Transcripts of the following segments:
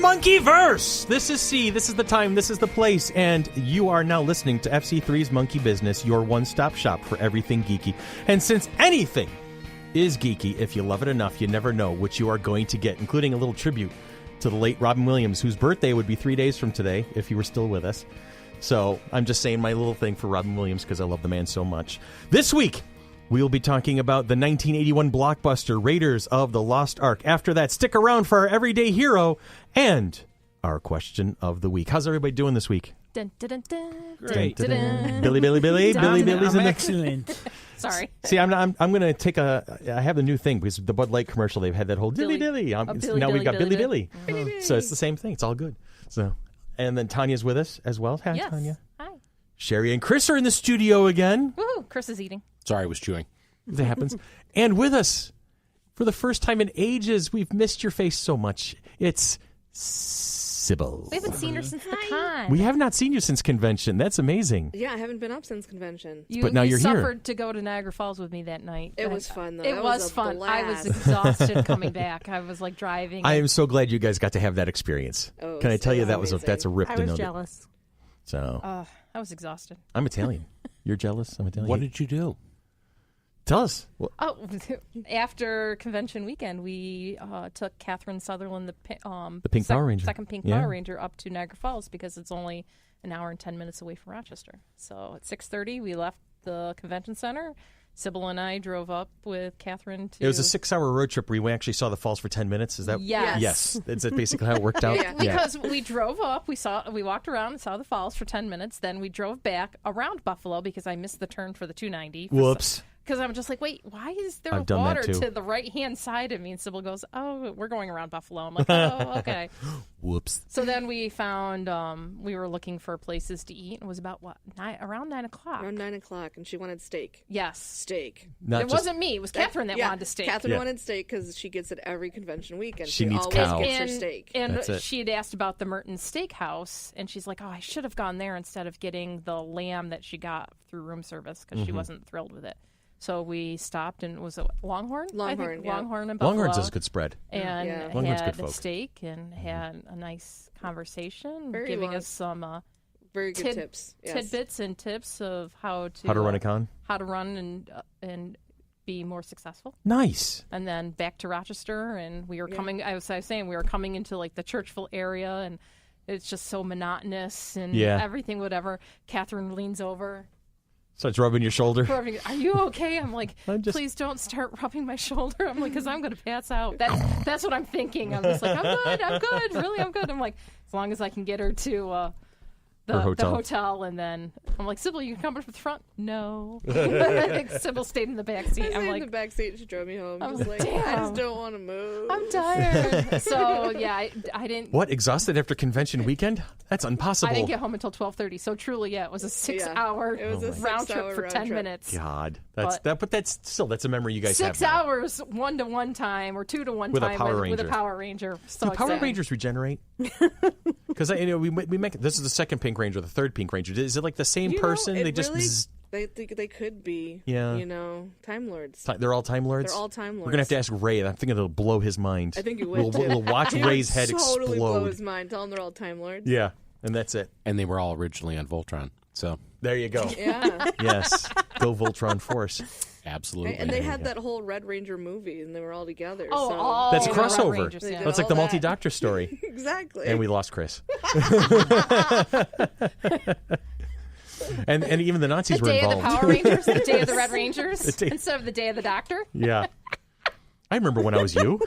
Monkeyverse! This is C, this is the time, this is the place, and you are now listening to FC3's Monkey Business, your one-stop shop for everything geeky. And since anything is geeky, if you love it enough, you never know what you are going to get, including a little tribute to the late Robin Williams, whose birthday would be 3 days from today, if he were still with us. So I'm just saying my little thing for Robin Williams because I love the man so much. This week, we'll be talking about the 1981 blockbuster Raiders of the Lost Ark. After that, stick around for our everyday hero and our question of the week. How's everybody doing this week? Dun, dun, dun, dun. Great. Dun, dun, dun. Billy. Billy's in the... Excellent. Sorry. See, I'm going to take I have the new thing because the Bud Light commercial, they've had that whole Dilly. Now we've got Billy. Mm-hmm. So it's the same thing. It's all good. So, and then Tanya's with us as well. Hi, Yes. Tanya. Hi. Sherry and Chris are in the studio again. Woohoo! Chris is eating. Sorry, I was chewing. That happens. And with us, for the first time in ages, we've missed your face so much. It's Sybil. We haven't seen her since the con. We have not seen you since convention. That's amazing. Yeah, I haven't been up since convention. But now you're here. You suffered to go to Niagara Falls with me that night. It was fun, though. It That was a fun. blast. I was exhausted coming back. I was like driving. I am so glad you guys got to have that experience. Oh, Can I tell you that's amazing. a rip I to was know. jealous. So I was exhausted. I'm Italian. You're jealous? I'm Italian. What did you do? Tell us. Oh, after convention weekend, we took Catherine Sutherland, the Pink Power Ranger. second Pink Power Ranger, up to Niagara Falls because it's only an hour and 10 minutes away from Rochester. So at 6:30, we left the convention center. Sybil and I drove up with Catherine to... It was a 6-hour road trip where we actually saw the falls for 10 minutes. Is that? Yes. Yes. Is that basically how it worked out? Yeah. Because we drove up, we walked around and saw the falls for 10 minutes. Then we drove back around Buffalo because I missed the turn for the 290. Whoops. Because I'm just like, wait, why is there I've done water that too. to the right-hand side of me? And Sybil goes, oh, we're going around Buffalo. I'm like, oh, okay. Whoops. So then we found, we were looking for places to eat. It was about, around 9 o'clock. Around 9 o'clock, and she wanted steak. Yes. Steak. It wasn't me. It was Catherine that wanted to steak. Catherine Yeah. wanted steak because she gets it every convention weekend. She needs always cow. gets her steak. And That's it. she had asked about the Merton's Steakhouse, and she's like, oh, I should have gone there instead of getting the lamb that she got through room service because she wasn't thrilled with it. So we stopped, and was it Longhorn? Longhorn, I think yeah. Longhorn and Buffalo. Longhorns is a good spread. And Yeah. Longhorn's had good folk. steak and had a nice conversation, Very giving long. us some Very good tips. Yes. tidbits and tips of how to run a con? how to run and be more successful. Nice. And then back to Rochester, and we were coming. I was saying we were coming into like the Churchville area, and it's just so monotonous and everything. Whatever. Catherine leans over. Starts rubbing your shoulder. Are you okay? I'm like, please don't start rubbing my shoulder. I'm like, because I'm going to pass out. That's what I'm thinking. I'm just like, I'm good. Really, I'm good. I'm like, as long as I can get her to the hotel, and then I'm like, Sybil, you can come up to the front? No. Sybil stayed in the back seat. I I'm stayed like, in the back seat. She drove me home. I'm Just like, like, I damn. just don't want to move. I'm tired. So yeah, I didn't. What? Exhausted after convention weekend? That's impossible. I didn't get home until 12:30. So truly, yeah, it was a 6-hour It was a round 6 trip hour for round 10 trip. minutes. God. But that's a memory you guys have 6 now. hours, 1-to-1 time, or 2-to-1 With a time Power with a Ranger. Power Ranger. So Do Power excited. Rangers regenerate? Because we make this is the second Pink Ranger, the third Pink Ranger. Is it like the same person? It They just really, bzzz. they could be. Yeah. Time lords. They're all Time Lords. They're all Time Lords. We're gonna have to ask Ray. I'm thinking it'll blow his mind. I think you would. too. We'll watch He would Ray's head totally explode. blow his mind. Tell him they're all Time Lords. Yeah, and that's it. And they were all originally on Voltron. So There you go. Yeah. Yes, go Voltron Force. absolutely. And they had that whole Red Ranger movie, and they were all together. Oh, so. all That's the Red crossover. Rangers, They yeah. did That's like all the that. multi-doctor story. Exactly. And we lost Chris. and even the Nazis The were day of involved. the Power Rangers, the day of the Red Rangers, The day- instead of the day of the Doctor. Yeah. I remember when I was you.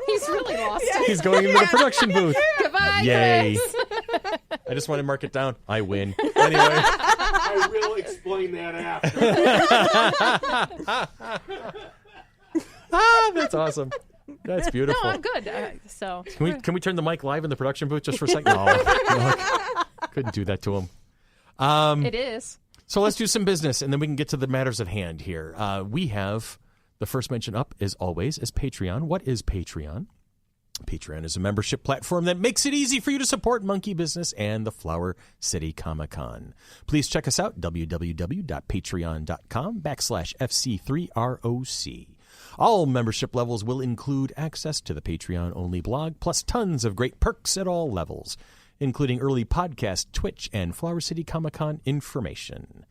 He's really lost. He's going into the production booth. Goodbye, Yay. Chris. I just want to mark it down. I win. Anyway. I will explain that after. That's awesome. That's beautiful. No, I'm good. So Can we turn the mic live in the production booth just for a second? No. Couldn't do that to him. it is. So let's do some business, and then we can get to the matters at hand here. We have the first mention up, as always, is Patreon. What is Patreon? Patreon is a membership platform that makes it easy for you to support Monkey Business and the Flower City Comic-Con. Please check us out, www.patreon.com/FC3ROC. All membership levels will include access to the Patreon-only blog, plus tons of great perks at all levels, including early podcast, Twitch, and Flower City Comic-Con information.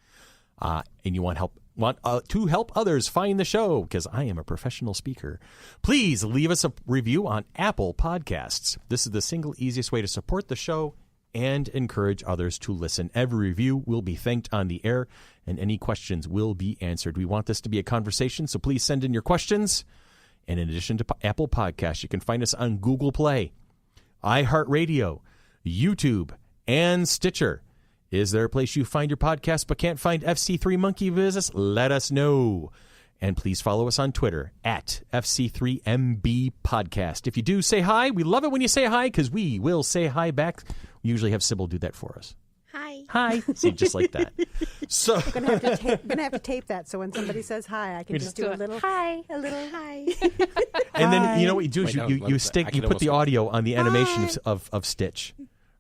And you want to help others find the show, because I am a professional speaker, please leave us a review on Apple Podcasts. This is the single easiest way to support the show and encourage others to listen. Every review will be thanked on the air, and any questions will be answered. We want this to be a conversation, so please send in your questions. And in addition to Apple Podcasts, you can find us on Google Play, iHeartRadio, YouTube, and Stitcher. Is there a place you find your podcast but can't find FC3 Monkey Business? Let us know. And please follow us on Twitter at FC3MB Podcast. If you do, say hi. We love it when you say hi because we will say hi back. We usually have Sybil do that for us. Hi. Hi. See, just like that. So I'm gonna have to tape that so when somebody says hi, I can just do a little hi, a little hi. And then you know what you do is Wait, no, you I can put the almost- audio on the animation of Stitch.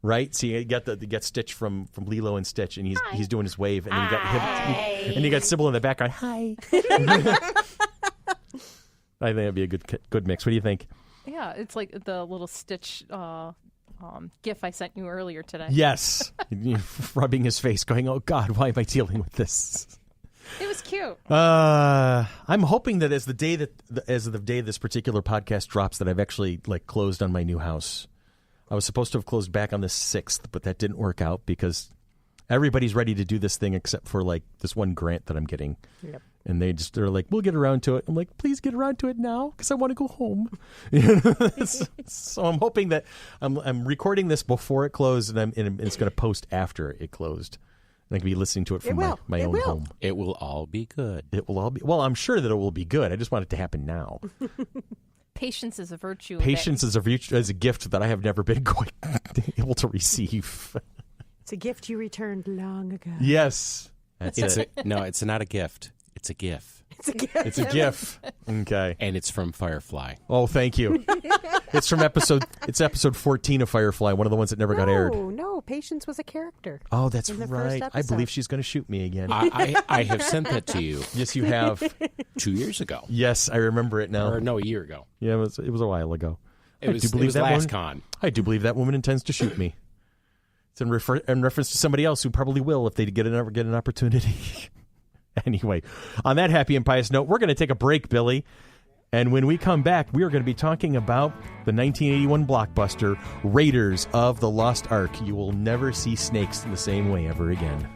Right, so you get Stitch from Lilo and Stitch, and he's doing his wave, and then you got Sybil in the background. Hi. I think that'd be a good mix. What do you think? Yeah, it's like the little Stitch GIF I sent you earlier today. Yes, rubbing his face, going, "Oh God, why am I dealing with this?" It was cute. I'm hoping that as the day this particular podcast drops, that I've actually closed on my new house. I was supposed to have closed back on the 6th, but that didn't work out because everybody's ready to do this thing except for this one grant that I'm getting. Yep. And they're like, we'll get around to it. I'm like, please get around to it now because I want to go home. So I'm hoping that I'm recording this before it closed, and it's going to post after it closed. And I can be listening to it from my own home. It will all be good. It will all be well. I'm sure that it will be good. I just want it to happen now. Patience is a virtue. Patience is a gift that I have never been able to receive. It's a gift you returned long ago. Yes. That's it. No, it's not a gift. It's a GIF. It's a gift. It's a GIF. Okay. And it's from Firefly. Oh, thank you. It's from episode 14 of Firefly, one of the ones that never got aired. No, Patience was a character. Oh, that's in the right. first I believe episode. she's going to shoot me again. I have sent that to you Yes, you have. 2 years ago. Yes, I remember it now. Or no, a year ago. Yeah, it was a while ago. It was that last woman, con. I do believe that woman intends to shoot me. It's in reference to somebody else who probably will if they get an opportunity. Anyway, on that happy and pious note, we're going to take a break, Billy. And when we come back, we are going to be talking about the 1981 blockbuster, Raiders of the Lost Ark. You will never see snakes in the same way ever again.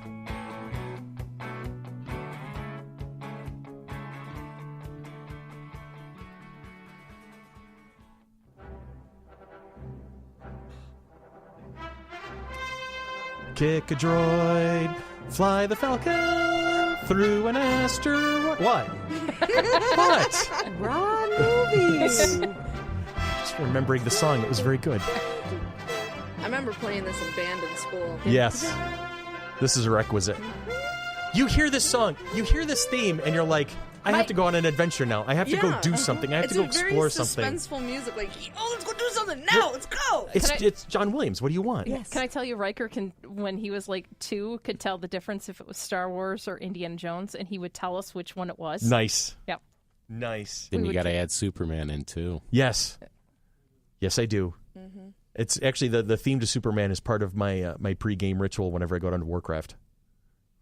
Kick a droid, fly the Falcon through an asteroid. What? What? Wrong movie. Just remembering the song. It was very good. I remember playing this in band in school. Yes. This is a requisite. You hear this song, you hear this theme, and you're like, I have to go on an adventure now. I have to go do something. I have to go explore something. It's very suspenseful music. Like, oh, let's go do something now. Let's go. It's John Williams. What do you want? Yes. Can I tell you, Riker when he was 2, could tell the difference if it was Star Wars or Indiana Jones, and he would tell us which one it was. Nice. Yep. Nice. Then you got to add Superman in, too. Yes. Yes, I do. Mm-hmm. It's actually the theme to Superman is part of my my pregame ritual whenever I go down to Warcraft.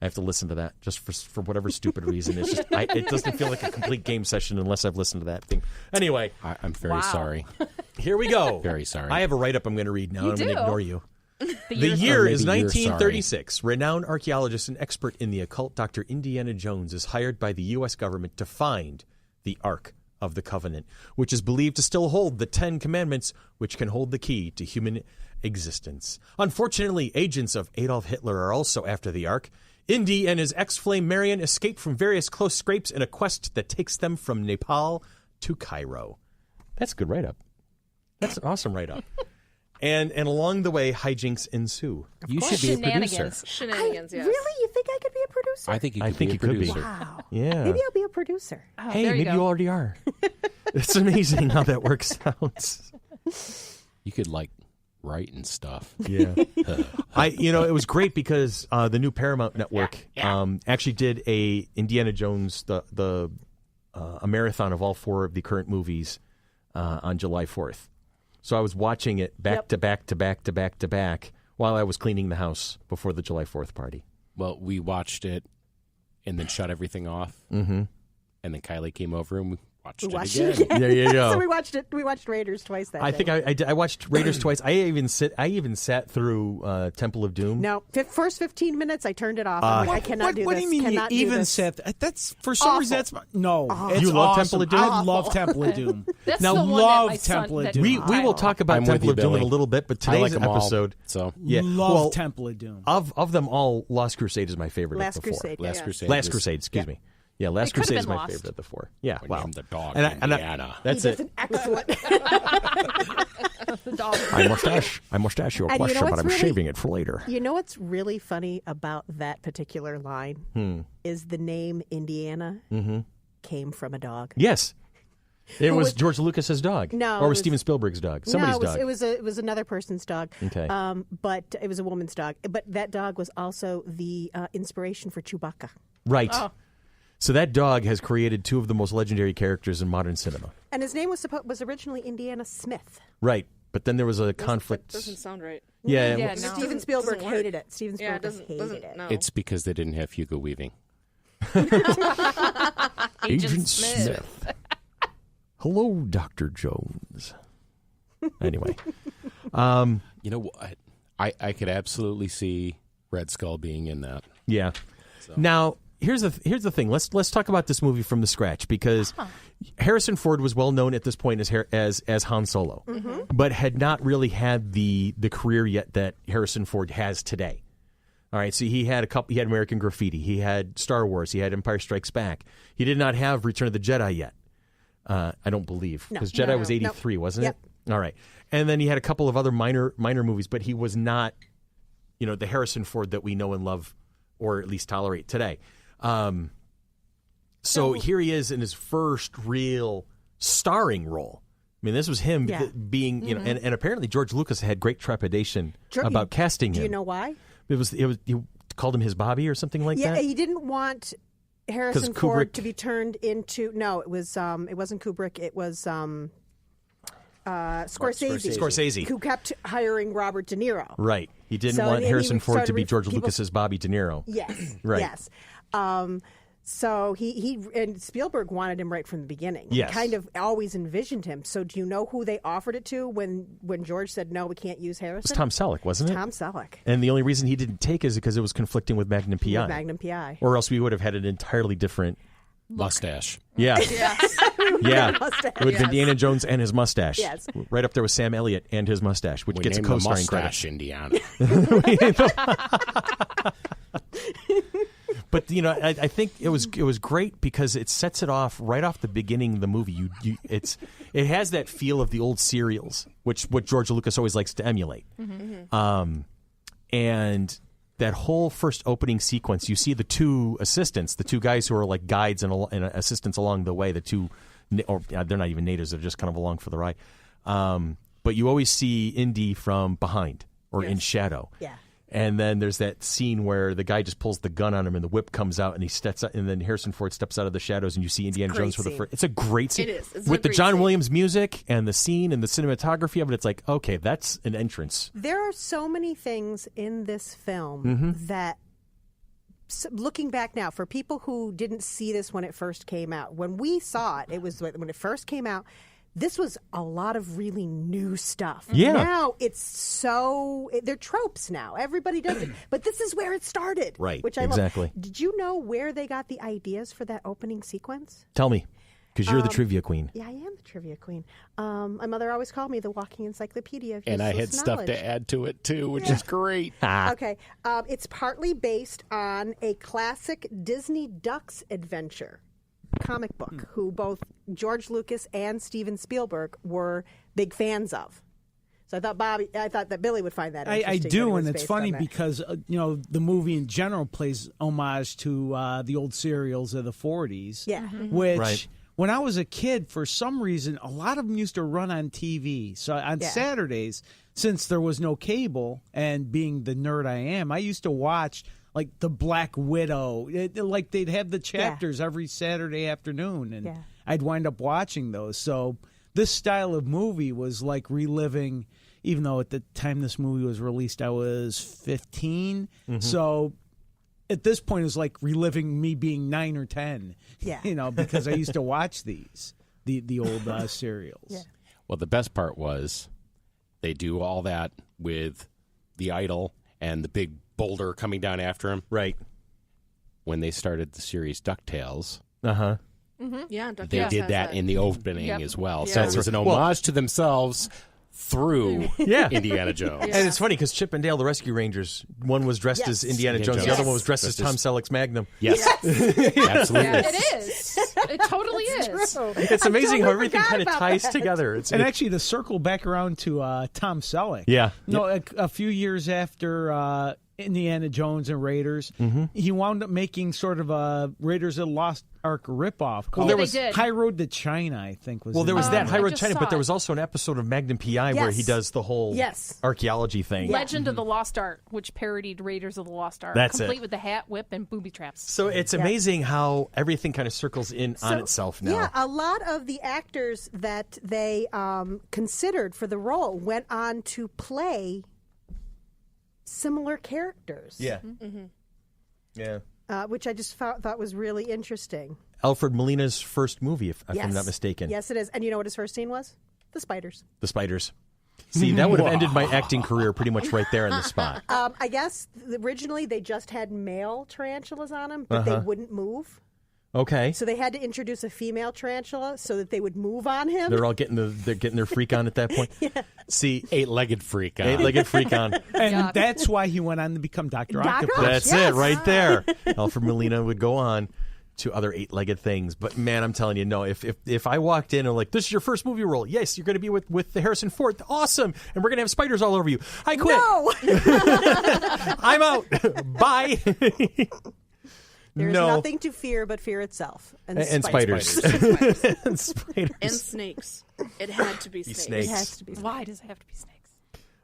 I have to listen to that just for whatever stupid reason. It's just it doesn't feel like a complete game session unless I've listened to that thing. Anyway, I'm very sorry. here we go. Very sorry. I have a write-up I'm going to read now. I'm going to ignore you. The year's year is maybe you're 1936. Renowned archaeologist and expert in the occult Dr. Indiana Jones is hired by the U.S. government to find the Ark of the Covenant, which is believed to still hold the 10 Commandments, which can hold the key to human existence. Unfortunately, agents of Adolf Hitler are also after the Ark. Indy and his ex-flame Marion escape from various close scrapes in a quest that takes them from Nepal to Cairo. That's a good write-up. That's an awesome write-up. And along the way, hijinks ensue. You should be a producer. Shenanigans, yes. Really? You think I could be a producer? I think you I could think be you a could be. producer. Wow. Yeah. Maybe I'll be a producer. Oh, Hey, there maybe you go. already are. It's amazing how that works out. You could write and stuff. Yeah. It was great because the new Paramount Network actually did a Indiana Jones the a marathon of all 4 of the current movies on July 4th. So I was watching it back to back to back to back to back while I was cleaning the house before the July 4th party. Well, we watched it and then shut everything off. Mm-hmm. And then Kylie came over and we watched it again. There you go. So we watched Raiders twice that day. I watched Raiders twice. I even sat through Temple of Doom. No, first 15 minutes I turned it off. I'm like, I cannot do this. What do you mean cannot you even this. sat? That's for some reason. That's no. It's You love awesome. Temple of Doom? I love Temple of Doom. That's now the one love that my son, Temple of that Doom. We will talk about I'm with Temple you, of Doom in a Billy. little bit, but I like today's them all, episode, so love Temple of Doom. Of them all, Lost Crusade is my favorite. Last of the 4. Crusade. Last yeah. Crusade. Last Crusade, excuse me. Yeah, Last It could've Crusade is been my Lost. favorite of the 4. Yeah, When wow. I'm the dog, And Indiana. That's He does it. an excellent. The dog. I must ask you a And you know question, but what's I'm really- shaving it for later. You know what's really funny about that particular line is the name Indiana came from a dog. Yes. It Who was was- George Lucas's dog. No, Or it was was- Steven Spielberg's dog. Somebody's dog. It was another person's dog. Okay. But it was a woman's dog. But that dog was also the inspiration for Chewbacca. Right. Oh. So that dog has created 2 of the most legendary characters in modern cinema. And his name was originally Indiana Smith. Right. But then there was a conflict. That doesn't sound right. Yeah. Yeah, no. Steven Spielberg doesn't work. hated it. Steven Yeah, Spielberg it hated doesn't. it. No. It's because they didn't have Hugo Weaving. Agent Smith. Hello, Dr. Jones. Anyway. You know what? I could absolutely see Red Skull being in that. Yeah. Now, here's the thing. Let's talk about this movie from the scratch, because Harrison Ford was well known at this point as Han Solo, but had not really had the career yet that Harrison Ford has today. All right, so he had American Graffiti, he had Star Wars, he had Empire Strikes Back. He did not have Return of the Jedi yet. I don't believe, because Jedi was 83, wasn't it? All right, and then he had a couple of other minor movies, but he was not, the Harrison Ford that we know and love, or at least tolerate today. So here he is in his first real starring role. I mean, this was him being, and apparently George Lucas had great trepidation about casting him. Do you know why? It was he called him his Bobby or something like that. Yeah, he didn't want Harrison Ford to be turned into. No, it wasn't Kubrick. It was Scorsese, who kept hiring Robert De Niro. Right. He didn't want Harrison Ford to be George Lucas's Bobby De Niro. Yes. Right. Yes. So he and Spielberg wanted him right from the beginning. Yes. He kind of always envisioned him. So do you know who they offered it to when George said, no, we can't use Harrison? It was Tom Selleck, wasn't it? Tom Selleck. And the only reason he didn't take is because it was conflicting with Magnum P.I. With Magnum P.I. Or else we would have had an entirely different mustache. Yeah. Yes. Yeah. Mustache. It would have been Indiana Jones and his mustache. Yes. Right up there with Sam Elliott and his mustache, which We gets a named the co-starring credit. mustache Indiana. But I think it was great because it sets it off right off the beginning of the movie. It has that feel of the old serials, what George Lucas always likes to emulate. Mm-hmm. And that whole first opening sequence, you see the 2 assistants, the 2 guys who are like guides and assistants along the way. The 2, or they're not even natives; they're just kind of along for the ride. But you always see Indy from behind or in shadow. Yeah. And then there's that scene where the guy just pulls the gun on him and the whip comes out and he steps out, and then Harrison Ford steps out of the shadows and you see Indiana Jones for the first. It's a great scene. It is. It's with a the great John scene. Williams music and the scene and the cinematography of it. It's like, okay, that's an entrance. There are so many things in this film Mm-hmm. that, looking back now, for people who didn't see this when it first came out, when we saw it, it was when it first came out. This was a lot of really new stuff. Yeah. Now they're tropes now. Everybody does it. But this is where it started. Right, Which I exactly. love. Did you know where they got the ideas for that opening sequence? Tell me, because you're the trivia queen. Yeah, I am the trivia queen. My mother always called me the walking encyclopedia of And I had useless stuff knowledge. to add to it, too, which is great. Okay. It's partly based on a classic Disney Ducks adventure comic book, who both George Lucas and Steven Spielberg were big fans of. So I thought that Billy would find that interesting. I do, that it and was it's based funny on that. because the movie in general plays homage to the old serials of the 40s. Yeah. Which, Right. when I was a kid, for some reason, a lot of them used to run on TV. So on Saturdays, since there was no cable, and being the nerd I am, I used to watch like the Black Widow. Like they'd have the chapters every Saturday afternoon, and I'd wind up watching those. So this style of movie was like reliving, even though at the time this movie was released, I was 15. So at this point, it was like reliving me being 9 or 10. Yeah. Because I used to watch the old serials. Yeah. Well, the best part was they do all that with the idol and the big boulder coming down after him. Right. When they started the series DuckTales, Yeah, DuckTales they did has that in the opening as well. So Yeah. it was an homage to themselves through Indiana Jones. And it's funny because Chip and Dale, the Rescue Rangers, one was dressed as Indiana Jones, the other one was dressed as Tom Selleck's Magnum. Yes. Absolutely. It is. It totally is. It's amazing how everything kind of ties together. And actually, to circle back around to Tom Selleck. Yeah. A few years after Indiana Jones and Raiders, he wound up making sort of a Raiders of the Lost Ark ripoff called there was High Road to China, I think. Well, there was that High I Road just China, saw but there it. was also an episode of Magnum P.I. where he does the whole archaeology thing. Legend of the Lost Ark, which parodied Raiders of the Lost Ark. That's complete it. with the hat, whip, and booby traps. So it's amazing how everything kind of circles in on itself now. Yeah, a lot of the actors that they considered for the role went on to play similar characters. Yeah. Yeah. Which I just thought was really interesting. Alfred Molina's first movie, if I'm not mistaken. Yes, it is. And you know what his first scene was? The spiders. The Spiders. See, that would have ended my acting career pretty much right there on the spot. I guess originally they just had male tarantulas on them, but they wouldn't move. Okay. So they had to introduce a female tarantula so that they would move on him. They're all getting their freak on at that point. See, Eight-legged freak on. eight-legged freak on. And that's why he went on to become Dr. Octopus. That's it right there. Alfred Molina would go on to other eight-legged things. But man, I'm telling you, no, if I walked in and like, this is your first movie role. Yes, you're going to be with the Harrison Ford. Awesome. And we're going to have spiders all over you. I quit. No! I'm out. Bye. There's nothing to fear but fear itself. And spiders. and spiders. And snakes. It had to be snakes. It has to be. Why does it have to be snakes?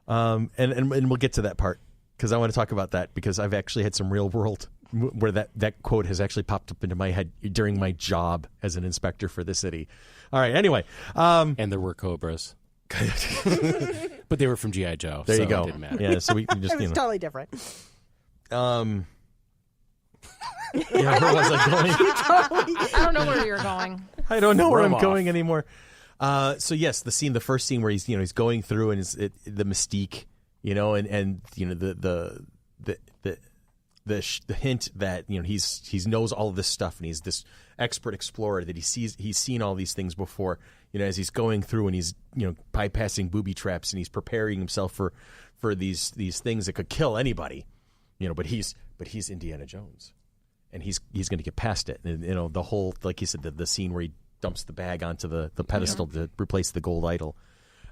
And we'll get to that part because I want to talk about that because I've actually had some real world where that quote has actually popped up into my head during my job as an inspector for the city. All right. Anyway. And there were cobras. But they were from G.I. Joe. There so you go. It didn't matter. Yeah. So we just, It was totally different. Yeah, where was I going? I don't know where you're going. I don't know where I'm off. going anymore. So yes, the first scene where he's going through and the mystique, and the hint that he knows all of this stuff and he's this expert explorer that he's seen all these things before. As he's going through and he's bypassing booby traps and he's preparing himself for these things that could kill anybody. But he's Indiana Jones. And he's going to get past it. And, the whole, like you said, the scene where he dumps the bag onto the pedestal to replace the gold idol.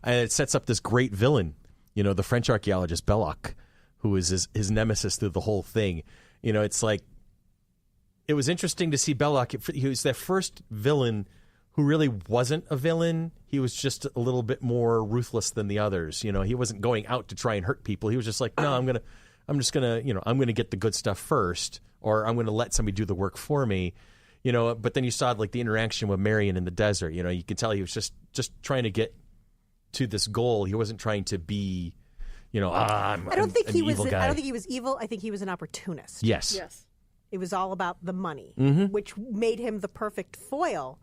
And it sets up this great villain, the French archaeologist Belloc, who is his nemesis through the whole thing. It's like, it was interesting to see Belloc. He was that first villain who really wasn't a villain. He was just a little bit more ruthless than the others. He wasn't going out to try and hurt people. He was just like, no, I'm going to get the good stuff first. Or I'm going to let somebody do the work for me, But then you saw like the interaction with Marion in the desert. You could tell he was just trying to get to this goal. He wasn't trying to be, I don't think he was evil. I think he was an opportunist. Yes. It was all about the money, Mm-hmm. which made him the perfect foil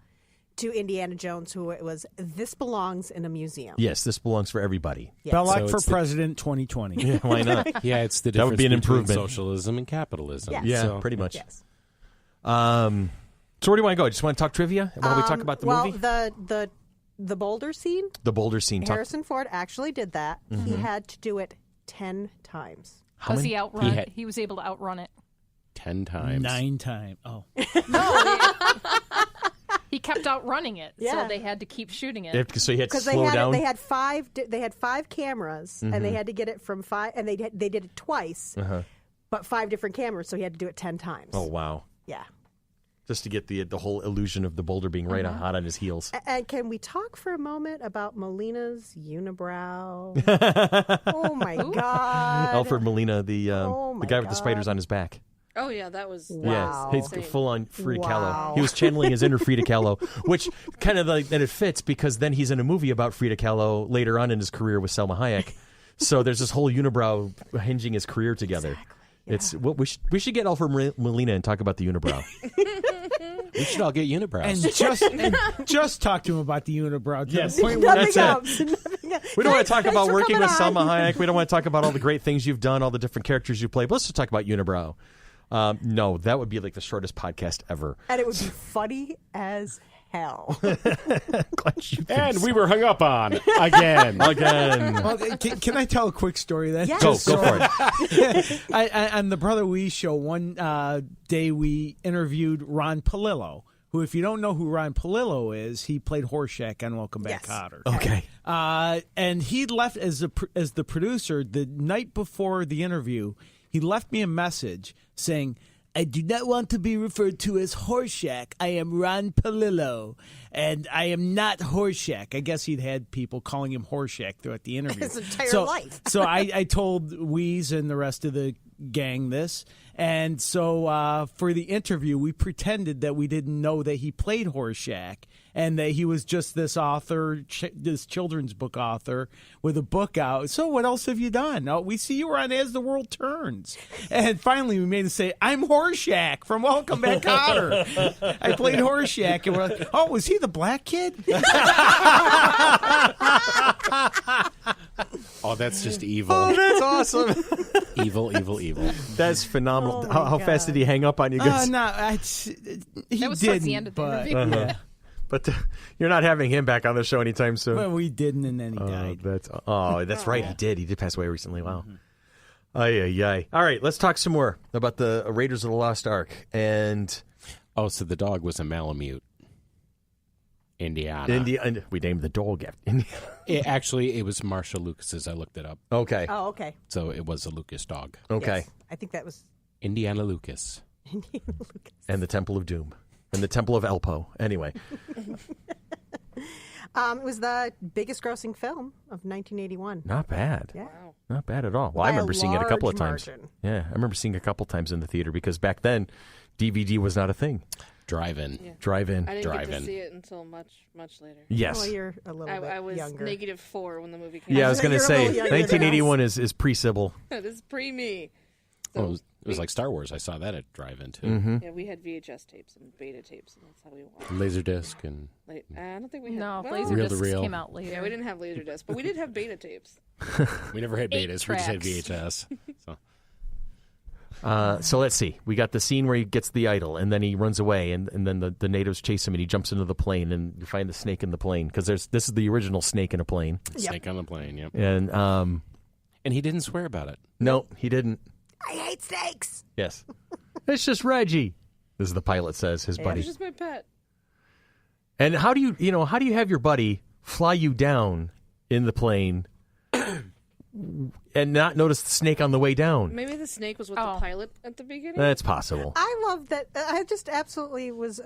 to Indiana Jones, who it was. This belongs in a museum. Yes, this belongs for everybody. Yes. Belloc So for president 2020. Yeah, why not? Yeah, it's the That difference would be an between improvement. socialism and capitalism. Yes. Yeah, So- pretty much. Yes. So where do you want to go? Just want to talk trivia while we talk about the movie? The boulder scene. The boulder scene. Harrison Ford actually did that. Mm-hmm. He had to do it 10 times. Because he outrun. He had- He was able to outrun it. 10 times. 9 times. Oh. He kept outrunning it, Yeah. so they had to keep shooting it. So he had to Because slow down. they had five cameras, and they had to get it from 5, and they did it twice, but 5 different cameras, so he had to do it 10 times. Oh, wow. Yeah. Just to get the whole illusion of the boulder being right hot on his heels. And can we talk for a moment about Molina's unibrow? Oh my God! Alfred Molina, the Oh, my guy with the God. spiders on his back. Oh, yeah, that was... Wow. Yes, he's full on Frida Wow. Kahlo. He was channeling his inner Frida Kahlo, which kind of like, then it fits because then he's in a movie about Frida Kahlo later on in his career with Selma Hayek. So there's this whole unibrow hinging his career together. Exactly. Yeah. It's what we should get Alfred Molina and talk about the unibrow. We should all get unibrows. And just talk to him about the unibrow. Yes. To the point where That's Nothing it. else. Nothing else. We don't want to talk Thanks about for working coming with on. Selma Hayek. We don't want to talk about all the great things you've done, all the different characters you play. But let's just talk about unibrow. No, that would be like the shortest podcast ever. And it would be funny as hell. Glad you can And we were hung up on again. again. Well, can I tell a quick story then? Yes. Go Just for it. On the Brother Wee show, one day we interviewed Ron Palillo, who, if you don't know who Ron Palillo is, he played Horseshack on Welcome Back, Yes. Kotter. Okay. And he left as the producer the night before the interview. He left me a message saying, "I do not want to be referred to as Horseshack. I am Ron Palillo, and I am not Horseshack." I guess he'd had people calling him Horseshack throughout the interview. His entire life. So I told Weeze and the rest of the gang this. And so for the interview, we pretended that we didn't know that he played Horseshack and that he was just this author, this children's book author with a book out. So what else have you done? Oh, we see you were on As the World Turns. And finally we made him say, "I'm Horseshack from Welcome Back, Kotter. I played Horseshack." And we're like, "Oh, was he the black kid?" Oh, that's just evil. Oh, that's awesome. Evil, evil, evil. That's phenomenal. Oh, my how fast God. did he hang up on you guys? No, he That was didn't. towards the end of the but, interview. yeah. But you're not having him back on the show anytime soon. Well, we didn't, and then he died. That's right. He did pass away recently. Wow. Ay, ay, ay. All right, let's talk some more about the Raiders of the Lost Ark. And Oh, so the dog was a Malamute. Indiana. and we named the dog after Indiana. Actually, it was Marshall Lucas's. I looked it up. Okay. Oh, okay. So it was a Lucas dog. Okay. Yes. I think that was Indiana Lucas. Indiana Lucas. And the Temple of Doom. And the Temple of Elpo. Anyway. It was the biggest grossing film of 1981. Not bad. Yeah. Not bad at all. Well, By I a remember seeing it a couple of large times. margin. Yeah, I remember seeing it a couple times in the theater because back then, DVD was not a thing. Drive-in. Yeah. Drive-in. I didn't get to Drive-in. see it until much, much later. Yes. Well, you're a little bit I was younger. -4 when the movie came Yeah, I out. was going to You're a say, little younger than 1981 is pre-Sybil. This is pre-me. Oh, it was like Star Wars. I saw that at drive-in, too. Mm-hmm. Yeah, we had VHS tapes and beta tapes, and that's how we watched. Laserdisc and... I don't think we had... No, well, laser Reel to discs reel. came out later. Yeah, we didn't have Laserdisc, but we did have beta tapes. We never had Eight betas. We just had tracks. VHS. So. So let's see. We got the scene where he gets the idol, and then he runs away, and then the natives chase him, and he jumps into the plane, and you find the snake in the plane because this is the original snake in a plane. Snake on the plane, yep. And And he didn't swear about it. no, he didn't. I hate snakes. Yes, it's just Reggie. This is the pilot says his buddy. It's just my pet. And how do you have your buddy fly you down in the plane and not notice the snake on the way down? Maybe the snake was with Oh. the pilot at the beginning. That's possible. I love that. I just absolutely was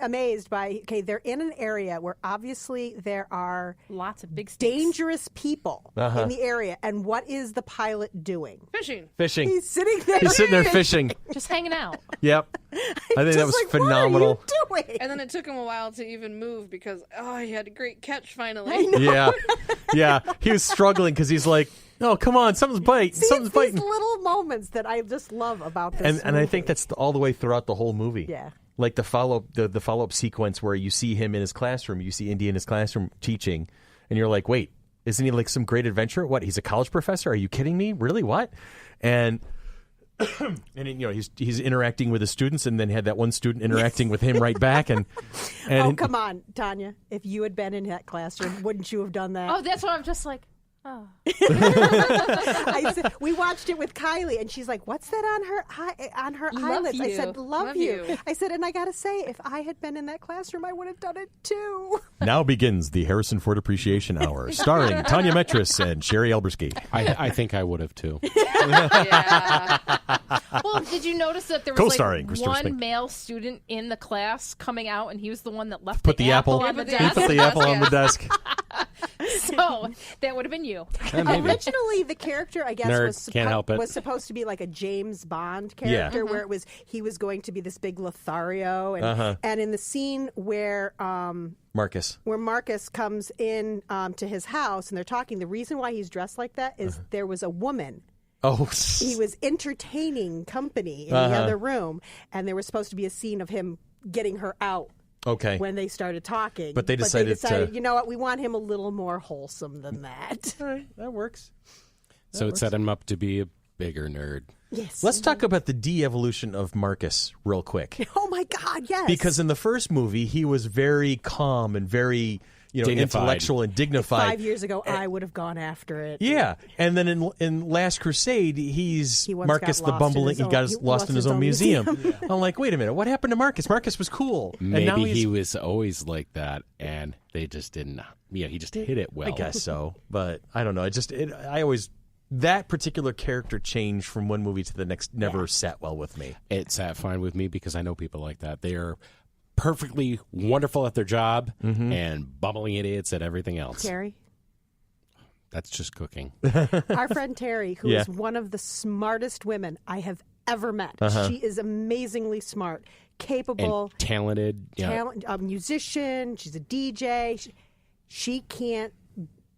amazed by. Okay, they're in an area where obviously there are Lots of big stakes. dangerous people in the area, and what is the pilot doing? Fishing. Fishing. He's sitting there. He's sitting there fishing. Just hanging out. Yep. I think that was like, phenomenal. What are you doing? And then it took him a while to even move because, he had a great catch finally. Yeah. Yeah. He was struggling because he's like, oh, come on, something's biting. See, Something's it's biting. these little moments that I just love about this. And I movie. think that's all the way throughout the whole movie. Yeah. Like the follow-up sequence where you see him in his classroom, you see Indy in his classroom teaching, and you're like, wait, isn't he like some great adventurer? What, he's a college professor? Are you kidding me? Really? What? And he's interacting with his students, and then had that one student interacting with him right back. And Oh, come on, Tanya. If you had been in that classroom, wouldn't you have done that? Oh, that's why I'm just like, oh. We watched it with Kylie, and she's like, "What's that on her eyelids?" I you. said, "Love Love you." you. I said, and I gotta say, if I had been in that classroom, I would have done it too. now begins the Harrison Ford Appreciation Hour, starring Tanya Metris and Sherry Elbersky. I think I would have, too. Yeah. Well, did you notice that there was Co-starring like Christopher one Smith. male student in the class coming out, and he was the one that left Put the the apple on the Yeah, He desk? put the apple on the Yes. desk. So that would have been you. Originally, the character, I guess, Nerd, can't help it. was supposed to be like a James Bond character, where he was going to be this big Lothario, and in the scene where Marcus comes in to his house and they're talking, the reason why he's dressed like that is there was a woman. Oh, he was entertaining company in the other room, and there was supposed to be a scene of him getting her out. Okay. When they started talking. But they decided you know what, we want him a little more wholesome than that. All right, that works. So it set him up to be a bigger nerd. Yes. Let's talk about the de-evolution of Marcus real quick. Oh, my God, yes. Because in the first movie, he was very calm and very... dignified. Intellectual and dignified. 5 years ago, I would have gone after it. Yeah, and then in Last Crusade, he's Marcus the bumbling. He got lost in his own museum. I'm like, wait a minute, what happened to Marcus? Marcus was cool. Maybe and now he was always like that, and they just didn't. Yeah, he just hit it well. I guess so, but I don't know. I always that particular character change from one movie to the next never sat well with me. It sat fine with me because I know people like that. They are perfectly wonderful at their job and bumbling idiots at everything else. Terry? That's just cooking. Our friend Terry, who is one of the smartest women I have ever met. She is amazingly smart, capable. And talented. A musician. She's a DJ. She can't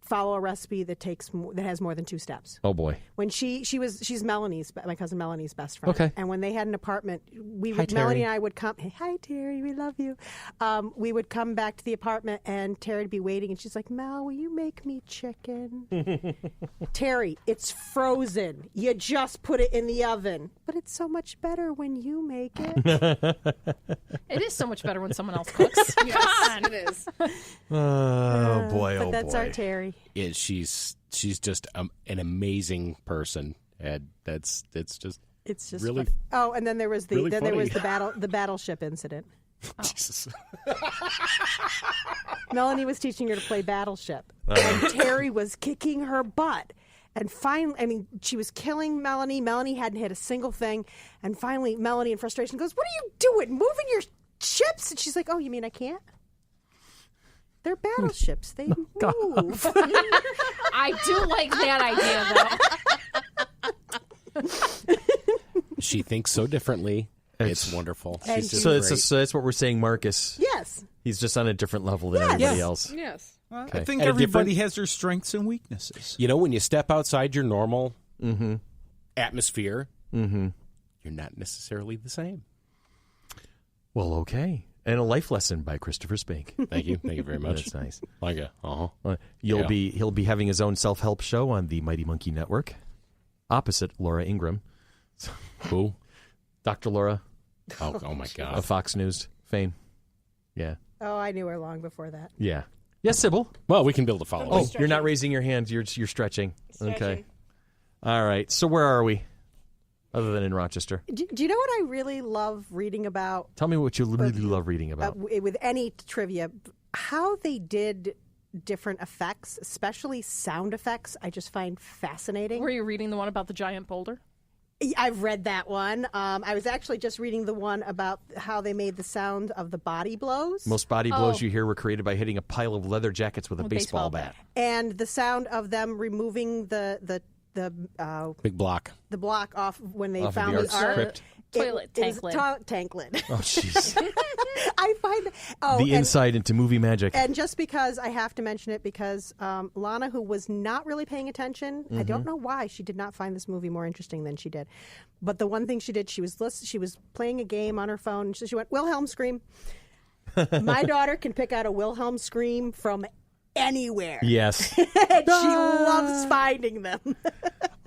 follow a recipe that has more than 2 steps. Oh boy! When she's my cousin Melanie's best friend. Okay. And when they had an apartment, Hi, Melanie and I would come. Hey, hi Terry, we love you. We would come back to the apartment, and Terry would be waiting, and she's like, "Mel, will you make me chicken?" Terry, it's frozen. You just put it in the oven, but it's so much better when you make it. It is so much better when someone else cooks. Yes, it is. Oh boy! But that's our Terry. She's just an amazing person, and it's just really. Funny. Oh, and then there was really the battleship incident. Oh. Jesus. Melanie was teaching her to play Battleship, and Terry was kicking her butt. And finally, she was killing Melanie. Melanie hadn't hit a single thing. And finally, Melanie, in frustration, goes, "What are you doing? Moving your ships?" And she's like, "Oh, you mean I can't? They're battleships. They move." I do like that idea, though. She thinks so differently. It's wonderful. So that's what we're saying, Marcus. Yes. He's just on a different level than everybody else. Yes. Well, Okay. I think At a everybody different- has their strengths and weaknesses. You know, when you step outside your normal atmosphere, you're not necessarily the same. Well, okay. And a life lesson by Christopher Spink. Thank you very much. That's nice. Like a He'll be having his own self-help show on the Mighty Monkey Network, opposite Laura Ingraham. Who? Dr. Laura Oh my God. of Fox News fame. Yeah. Oh, I knew her long before that. Yeah. Yes, Sybil. Well, we can build a following. Oh, you're not raising your hands. You're stretching. Okay. All right. So where are we? Other than in Rochester. Do you know what I really love reading about? Tell me what you really love reading about. With any trivia, how they did different effects, especially sound effects, I just find fascinating. Were you reading the one about the giant boulder? I've read that one. I was actually just reading the one about how they made the sound of the body blows. Most body blows you hear were created by hitting a pile of leather jackets with a baseball bat. And the sound of them removing the Big block. The block off when they Off of found the the art art. script. Toilet tank lid. Tank lid. Oh, jeez. I find The insight into movie magic. And just because I have to mention it, because Lana, who was not really paying attention, I don't know why she did not find this movie more interesting than she did. But the one thing she did, she was playing a game on her phone, and she went, Wilhelm scream. My daughter can pick out a Wilhelm scream from anywhere. Yes. And she loves finding them.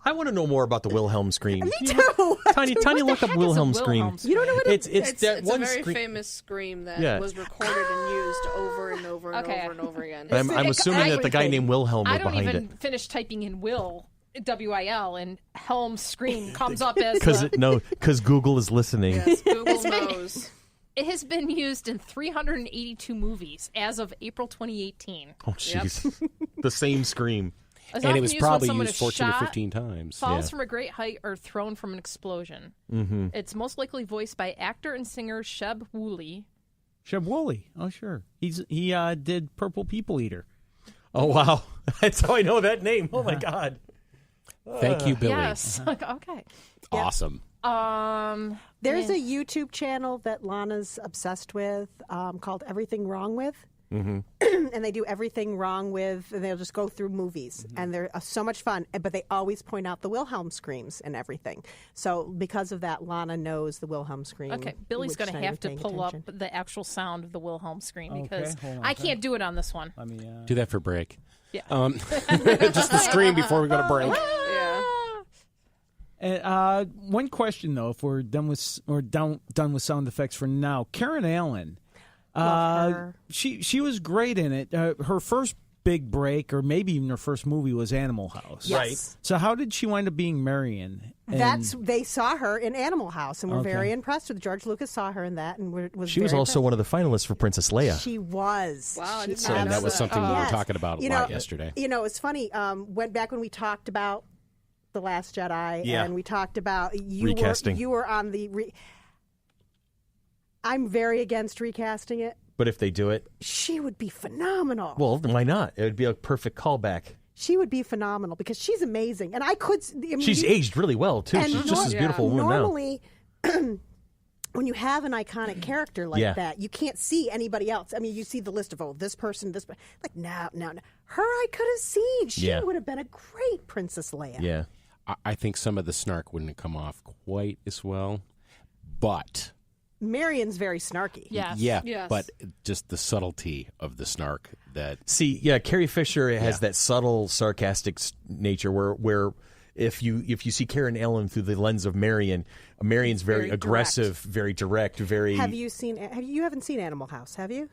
I want to know more about the Wilhelm scream. Me too. Tiny, look up Wilhelm scream. You don't know what it's that It's one a very scream. famous scream that was recorded and used over and over and over and over again. I'm assuming that the guy named Wilhelm was I don't behind even it. finish typing in Will, W-I-L, and Helm scream comes up as Because Google is listening. Yes, Google knows. It has been used in 382 movies as of April 2018. Oh, jeez. The same scream. And it was probably when used someone is 14 or shot, 15 times. falls from a great height, or thrown from an explosion. Mm-hmm. It's most likely voiced by actor and singer Sheb Woolley. Sheb Woolley. Oh, sure. He did Purple People Eater. Oh, wow. That's how I know that name. Oh, my God. Thank you, Billy. Yes. Okay. Awesome. There's a YouTube channel that Lana's obsessed with called Everything Wrong With. Mm-hmm. And they do everything wrong with, and they'll just go through movies. Mm-hmm. And they're so much fun, but they always point out the Wilhelm screams and everything. So because of that, Lana knows the Wilhelm scream. Okay, Billy's going to have to pull up the actual sound of the Wilhelm scream because I can't do it on this one. Let me do that for break. Yeah. Just the scream before we go to break. And, one question though, if we're done with sound effects for now, Karen Allen. She was great in it. Her first big break, or maybe even her first movie, was Animal House. Yes. Right. So how did she wind up being Marion? They saw her in Animal House and were very impressed with. George Lucas saw her in that and was. She was also one of the finalists for Princess Leia. She was. Wow, I didn't And know that was something we were Yes. talking about a lot yesterday. It's funny. Back when we talked about The Last Jedi, and we talked about recasting. You were on the. I'm very against recasting it. But if they do it, she would be phenomenal. well, why not? It would be a perfect callback. She would be phenomenal because she's amazing, and I could. She's aged really well too. She's just as beautiful woman now. Normally, when you have an iconic character like that, you can't see anybody else. I mean, you see the list of this person, this. Like no. Her, I could have seen. She would have been a great Princess Leia. Yeah. I think some of the snark wouldn't have come off quite as well, but Marion's very snarky. Yes. yeah, Yes. but just the subtlety of the snark that Carrie Fisher has that subtle, sarcastic nature where if you see Karen Allen through the lens of Marion's very aggressive, very direct, very. You haven't seen Animal House, have you?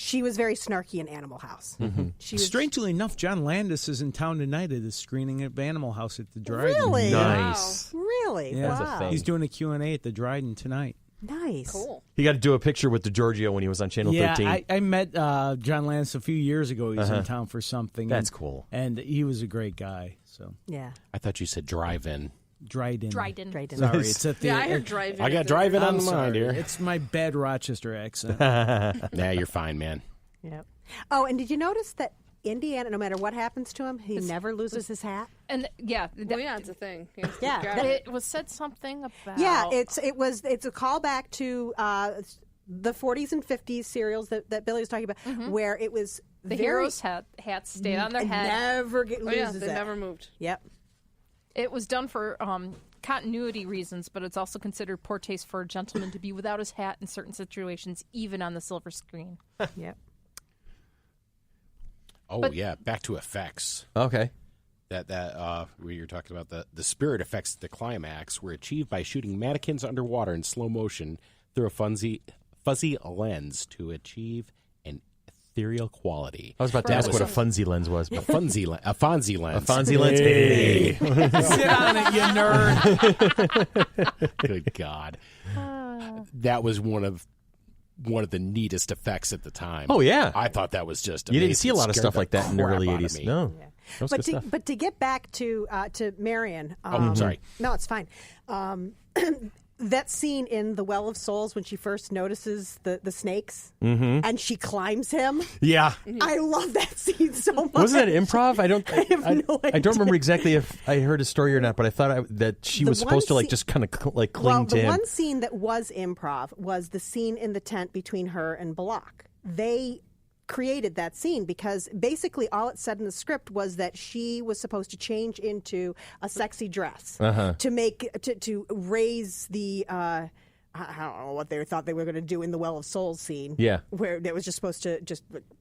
She was very snarky in Animal House. Mm-hmm. Strangely enough, John Landis is in town tonight at a screening of Animal House at the Dryden. Really? Nice. Wow. Really? Yeah. Wow. That's a thing. He's doing a Q&A at the Dryden tonight. Nice. Cool. He got to do a picture with DiGiorgio when he was on Channel 13. Yeah, I met John Landis a few years ago. He was in town for something. That's cool. And he was a great guy. So Yeah. I thought you said drive-in. Dryden. Sorry, It's at the. Yeah, I heard drive-in. I got drive-in on I'm the mind sorry. here. It's my bad Rochester accent. Nah, you're fine, man. Yep. Oh, and did you notice that Indiana, no matter what happens to him, he never loses his hat? And it's a thing. Yeah. But it was said something about. Yeah, it's a callback to the 40s and 50s serials that Billy was talking about, where it was the heroes' hats stayed on their head. Never loses they it. never moved. Yep. It was done for continuity reasons, but it's also considered poor taste for a gentleman to be without his hat in certain situations, even on the silver screen. Yep. Oh, yeah, back to effects. Okay. That where you're talking about the spirit effects at the climax were achieved by shooting mannequins underwater in slow motion through a fuzzy lens to achieve an ethereal quality. I was about to ask what a Funzie lens was. A But Fonzie lens. a Fonzie lens? Hey. Sit on it, you nerd. Good God. That was one of the neatest effects at the time. Oh, yeah. I thought that was just amazing. You didn't see a lot of Scared stuff like that in the crap early out of 80s. me. No. That was good stuff. But to get back to Marion. Sorry. No, it's fine. That scene in The Well of Souls when she first notices the snakes and she climbs him. Yeah. I love that scene so much. Wasn't that improv? I have no I don't remember exactly if I heard a story or not, but I thought that she was supposed to just kind of cling to him. The one scene that was improv was the scene in the tent between her and Balak. They created that scene because basically all it said in the script was that she was supposed to change into a sexy dress to raise the I don't know what they thought they were going to do in the Well of Souls scene. Yeah, where it was just supposed to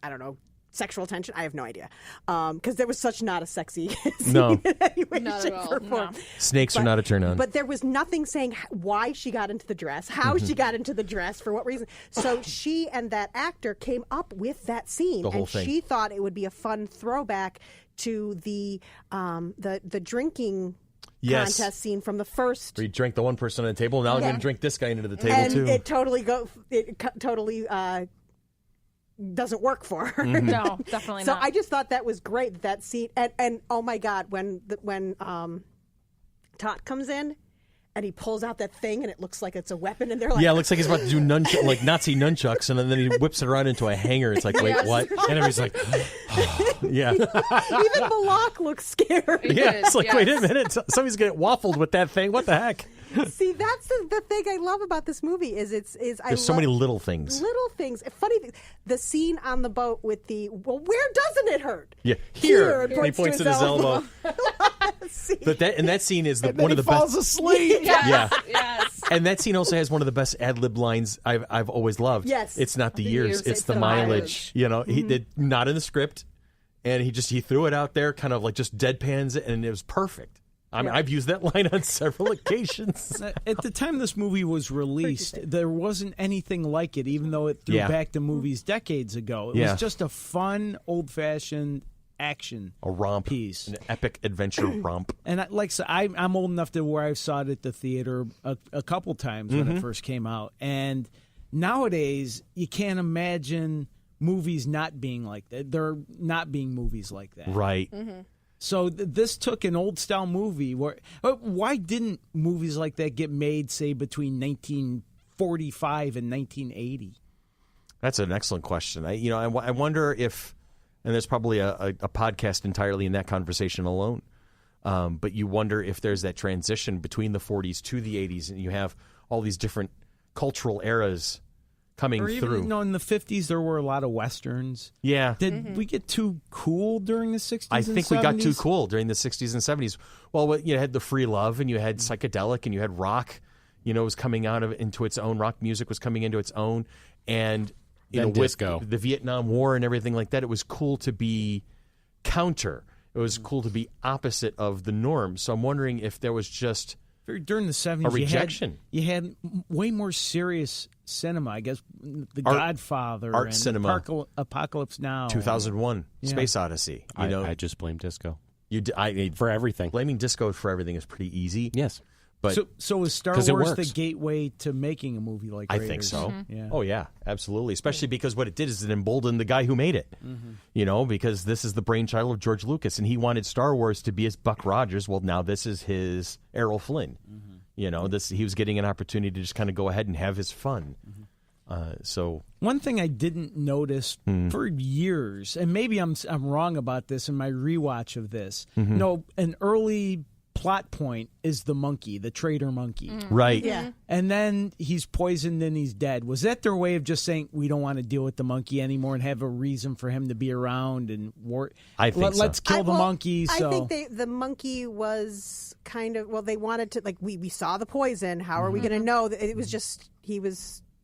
I don't know, sexual tension. I have no idea because there was such not a sexy scene no, in any way, not shape, at all. or form. No. Snakes are not a turn on. But there was nothing saying why she got into the dress, how she got into the dress, for what reason. So she and that actor came up with that scene, the whole and thing. She thought it would be a fun throwback to the drinking contest scene from the first. Where you drank the one person on the table. Now I'm going to drink this guy into the table and too. it totally doesn't work for her. No, definitely so not. I just thought that was great, that scene. And oh my God, when Tot comes in and he pulls out that thing, and it looks like it's a weepon, and they're like, yeah, it looks like he's about to do like Nazi nunchucks, and then he whips it around into a hanger. It's like, wait, what? And everybody's like, yeah. Even Malak looks scared. Yeah, it's like, wait a minute, somebody's getting waffled with that thing. What the heck? See, that's the thing I love about this movie is there's so many little things. Little things. Funny thing, the scene on the boat with where doesn't it hurt? Yeah, here. And he points to his elbow. But that scene is one of the falls best. asleep. Yeah. Yes. And that scene also has one of the best ad-lib lines I've always loved. Yes. It's not the years, it's the mileage. You know, he did not in the script, and he threw it out there, kind of like just deadpans it, and it was perfect. I mean, I've used that line on several occasions. At the time this movie was released, there wasn't anything like it, even though it threw back to movies decades ago. It was just a fun, old-fashioned action piece. An epic adventure romp. And I'm old enough to where I saw it at the theater a couple times when it first came out. And nowadays, you can't imagine movies not being like that. There not being movies like that. Right. Mm-hmm. So this took an old-style movie. Why didn't movies like that get made, say, between 1945 and 1980? That's an excellent question. I wonder if, and there's probably a podcast entirely in that conversation alone, but you wonder if there's that transition between the 40s to the 80s, and you have all these different cultural eras coming through. In the 50s, there were a lot of Westerns. Yeah. Did we get too cool during the 60s I and think 70s? we got too cool during the 60s and 70s. Well, you had the free love, and you had psychedelic, and you had rock, was coming into its own. Rock music was coming into its own. And, with disco. The Vietnam War and everything like that, it was cool to be counter. It was cool to be opposite of the norm. So I'm wondering if there was just during the 70s, a rejection. You had way more serious cinema. I guess The Godfather, art and cinema, Apocalypse Now, 2001, Space Odyssey. I just blame disco. For everything. Blaming disco for everything is pretty easy. Yes. But so is Star Wars the gateway to making a movie like Raiders? I think so. Mm-hmm. Yeah. Oh, yeah, absolutely. Especially because what it did is it emboldened the guy who made it. Mm-hmm. Because this is the brainchild of George Lucas, and he wanted Star Wars to be his Buck Rogers. Well, now this is his Errol Flynn. Mm-hmm. He was getting an opportunity to just kind of go ahead and have his fun. Mm-hmm. So one thing I didn't notice for years, and maybe I'm wrong about this in my rewatch of this. Mm-hmm. An early plot point is the monkey, the traitor monkey. Right. Yeah. And then he's poisoned and he's dead. Was that their way of just saying, we don't want to deal with the monkey anymore and have a reason for him to be around and I think so. Let's kill the monkey. So I think the monkey was kind of, they wanted to, we saw the poison. How are we going to know? That it was just,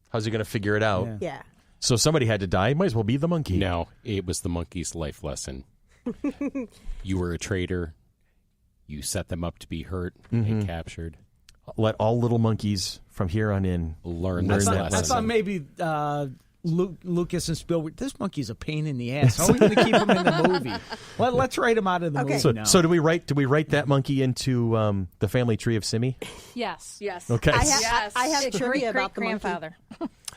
how's he going to figure it out? Yeah. So somebody had to die. Might as well be the monkey. No, it was the monkey's life lesson. You were a traitor. You set them up to be hurt and captured. Let all little monkeys from here on in learn that lesson. I thought maybe Lucas and Spielberg, this monkey's a pain in the ass. How are we going to keep him in the movie? Let's write him out of the movie now. So do we write that monkey into the family tree of Simi? Yes. Okay. I have trivia about the grandfather.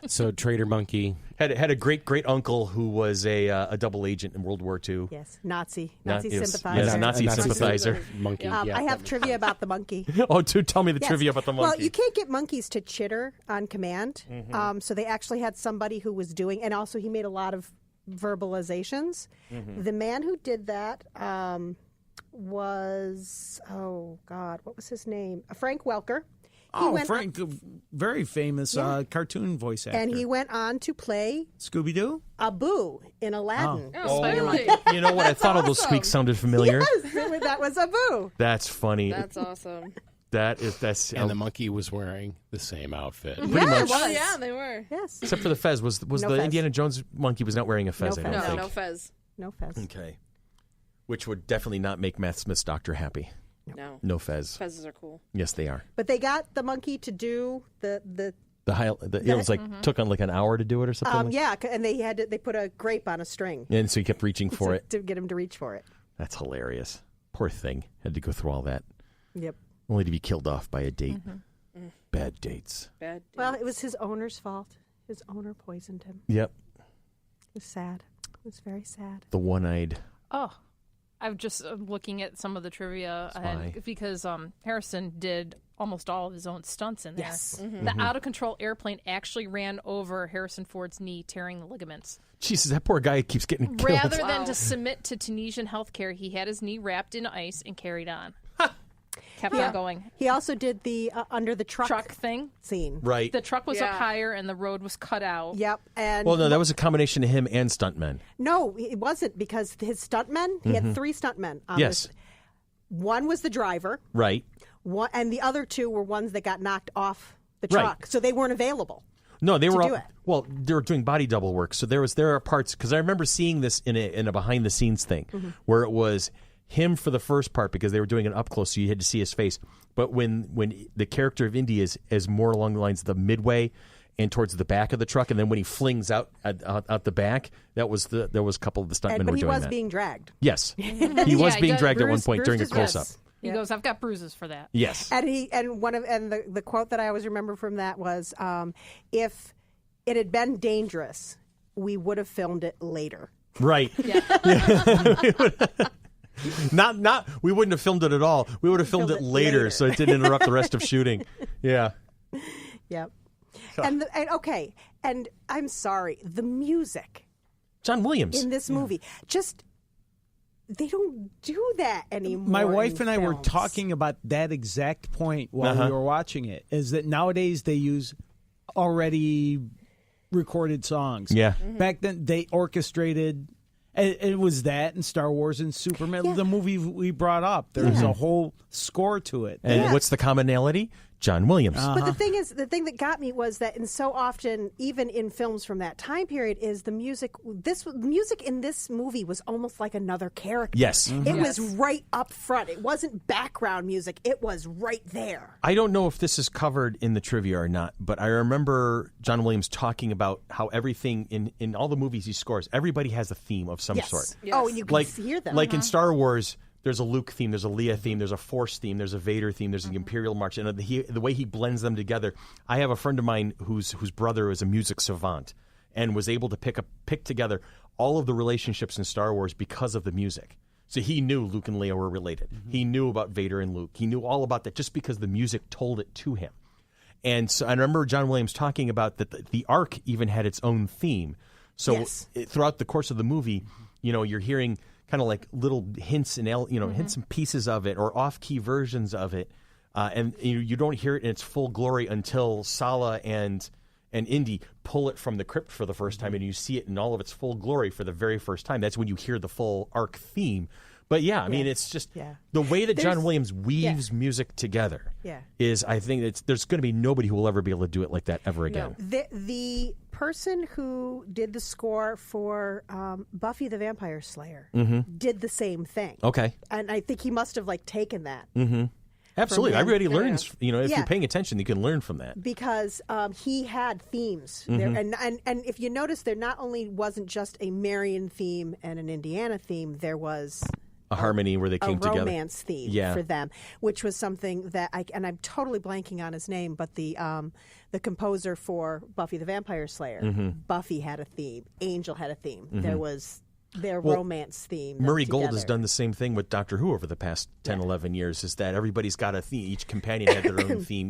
So Traitor Monkey had a great uncle who was a double agent in World War II. Yes, Nazi Yes, sympathizer. Nazi sympathizer. monkey. I have trivia about the monkey. Oh, tell me the trivia about the monkey. Well, you can't get monkeys to chitter on command, so they actually had somebody who was doing, and also he made a lot of verbalizations. The man who did that was, what was his name? Frank Welker. Frank, very famous cartoon voice actor. And he went on to play Scooby-Doo? Abu in Aladdin. Oh, really? You know what? I thought all those squeaks sounded familiar. Yes, that was Abu. That's funny. That's awesome. That's and the monkey was wearing the same outfit. Pretty much. Well, yeah, they were. Yes. Except for the fez. Was No the fez. Indiana Jones monkey was not wearing a fez, No I don't fez. think. No fez. No fez. Okay. Which would definitely not make Matt Smith's doctor happy. No. No fez. Fezes are cool. Yes, they are. But they got the monkey to do the It was like took on like an hour to do it or something. and they put a grape on a string. And so he kept reaching for it. To get him to reach for it. That's hilarious. Poor thing. Had to go through all that. Yep. Only to be killed off by a date. Bad dates. Bad. Well, it was his owner's fault. His owner poisoned him. Yep. It was sad. It was very sad. The one-eyed. I'm just looking at some of the trivia Spy. because Harrison did almost all of his own stunts in there. Yes. The out-of-control airplane actually ran over Harrison Ford's knee, tearing the ligaments. Jesus, that poor guy keeps getting killed. Rather than to submit to Tunisian healthcare, he had his knee wrapped in ice and carried on. Kept on going. He also did the under the truck thing scene. Right. The truck was up higher and the road was cut out. Yep. And well, no, that was a combination of him and stuntmen. No, it wasn't, because his stuntmen, he had 3 stuntmen on this. One was the driver. Right. One, and the other 2 were ones that got knocked off the truck. So they weren't available. No, they were do it. Well, they were doing body double work. So there are parts, because I remember seeing this in a behind the scenes thing where it was him for the first part because they were doing it up close, so you had to see his face. But when the character of Indy is more along the lines of the midway and towards the back of the truck, and then when he flings out the back, there was a couple of the stuntmen were doing that. But he was being dragged. Yes, he was being dragged at one point during a close up. He goes, "I've got bruises for that." Yes, and the quote that I always remember from that was, "If it had been dangerous, we would have filmed it later." Right. Yeah. Not. We wouldn't have filmed it at all. We would have filmed it later, so it didn't interrupt the rest of shooting. Yeah. Yep. And I'm sorry, the music. John Williams in this movie, they don't do that anymore. My wife and I were talking about that exact point while we were watching it. Is that nowadays they use already recorded songs. Yeah. Back then they orchestrated. It was that and Star Wars and Superman, the movie we brought up. There's a whole score to it. And what's the commonality? John Williams. But the thing that got me was that, and so often, even in films from that time period, is the music. This music in this movie was almost like another character. Yes. It was right up front. It wasn't background music. It was right there. I don't know if this is covered in the trivia or not, but I remember John Williams talking about how everything in all the movies he scores, everybody has a theme of some sort. Yes. Oh, and you can hear them. Like in Star Wars, there's a Luke theme, there's a Leia theme, there's a Force theme, there's a Vader theme, there's the Imperial March, and the way he blends them together. I have a friend of mine whose brother is a music savant and was able to pick together all of the relationships in Star Wars because of the music. So he knew Luke and Leia were related. He knew about Vader and Luke. He knew all about that just because the music told it to him. And so I remember John Williams talking about that the Ark even had its own theme. So throughout the course of the movie, you're hearing kind of like little hints and hints and pieces of it, or off-key versions of it, and you don't hear it in its full glory until Sala and Indy pull it from the crypt for the first time, and you see it in all of its full glory for the very first time. That's when you hear the full Ark theme. But I mean, it's just the way that John Williams weaves music together. Is I think there's going to be nobody who will ever be able to do it like that ever again. The person who did the score for Buffy the Vampire Slayer did the same thing. Okay, and I think he must have taken that. Absolutely, everybody learns. If you're paying attention, you can learn from that because he had themes there, and if you notice, there not only wasn't just a Marion theme and an Indiana theme, there was a harmony where they came together. A romance theme for them, which was something that I'm totally blanking on his name, but the composer for Buffy the Vampire Slayer, Buffy had a theme, Angel had a theme. There was their romance theme. Murray Gold has done the same thing with Doctor Who over the past 10, 11 years, is that everybody's got a theme. Each companion had their own theme.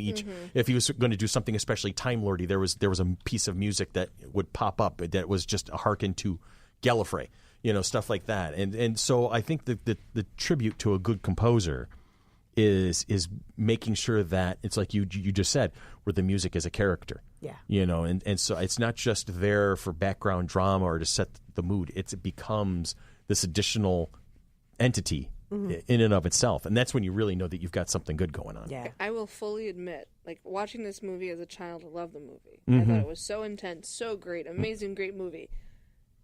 If he was going to do something especially Time Lordy, there was a piece of music that would pop up that was just a hearken to Gallifrey. Stuff like that, and so I think the tribute to a good composer is making sure that it's like you just said, where the music is a character. And so it's not just there for background drama or to set the mood. It becomes this additional entity in and of itself, and that's when you really know that you've got something good going on. I will fully admit, watching this movie as a child, I loved the movie. I thought it was so intense, so great, amazing, great movie.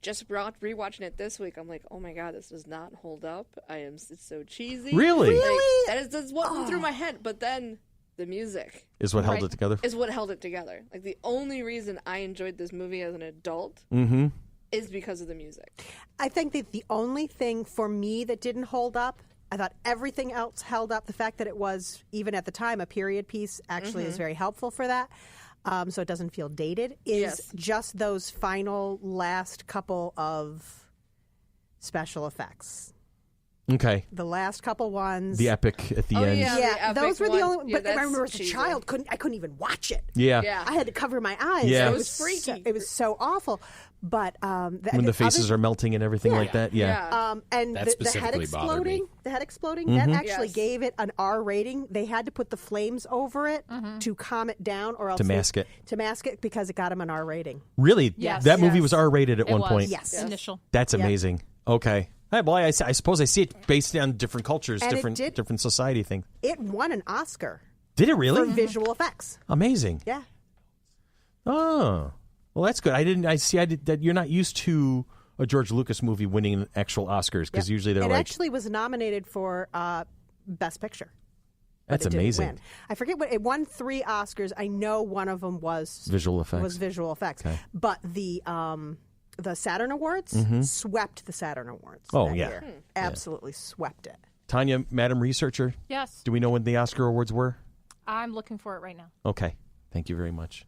Just rewatching it this week, I'm like, oh my god, this does not hold up. It's so cheesy. Really? That's what went through my head. But then the music is what held it together. Is what held it together. The only reason I enjoyed this movie as an adult is because of the music. I think that the only thing for me that didn't hold up, I thought everything else held up. The fact that it was, even at the time, a period piece actually is very helpful for that. So it doesn't feel dated, is just those final last couple of special effects. Okay. The last couple ones. The epic at the end. Yeah, those were the only. But I remember as a cheesy. child, I couldn't even watch it. Yeah. I had to cover my eyes. Yeah. It was freaky. it was so awful. But when the faces are melting and everything like that. Yeah. And That the head specifically bothered me. exploding, Mm-hmm. that actually gave it an R rating. They had to put the flames over it to calm it down, or else To mask it. To mask it because it got him an R rating. Really? Yes. That movie Yes. was R-rated at It one was. point. Yes. Initial. That's amazing. Okay. Well, I suppose I see it based on different cultures, And it different society things. It won an Oscar Did it for really? visual effects. Amazing. Yeah. Oh, well, that's good. That you're not used to a George Lucas movie winning actual Oscars because usually they're It like. actually was nominated for Best Picture. but That's it didn't amazing. win. I forget what it won. 3 Oscars. I know one of them was Visual effects. Was visual effects. Okay. But the Saturn Awards swept the Saturn Awards. Oh, that yeah. year. Absolutely swept it. Tanya, Madam Researcher, Yes. do we know when the Oscar Awards were? I'm looking for it right now. Okay. Thank you very much.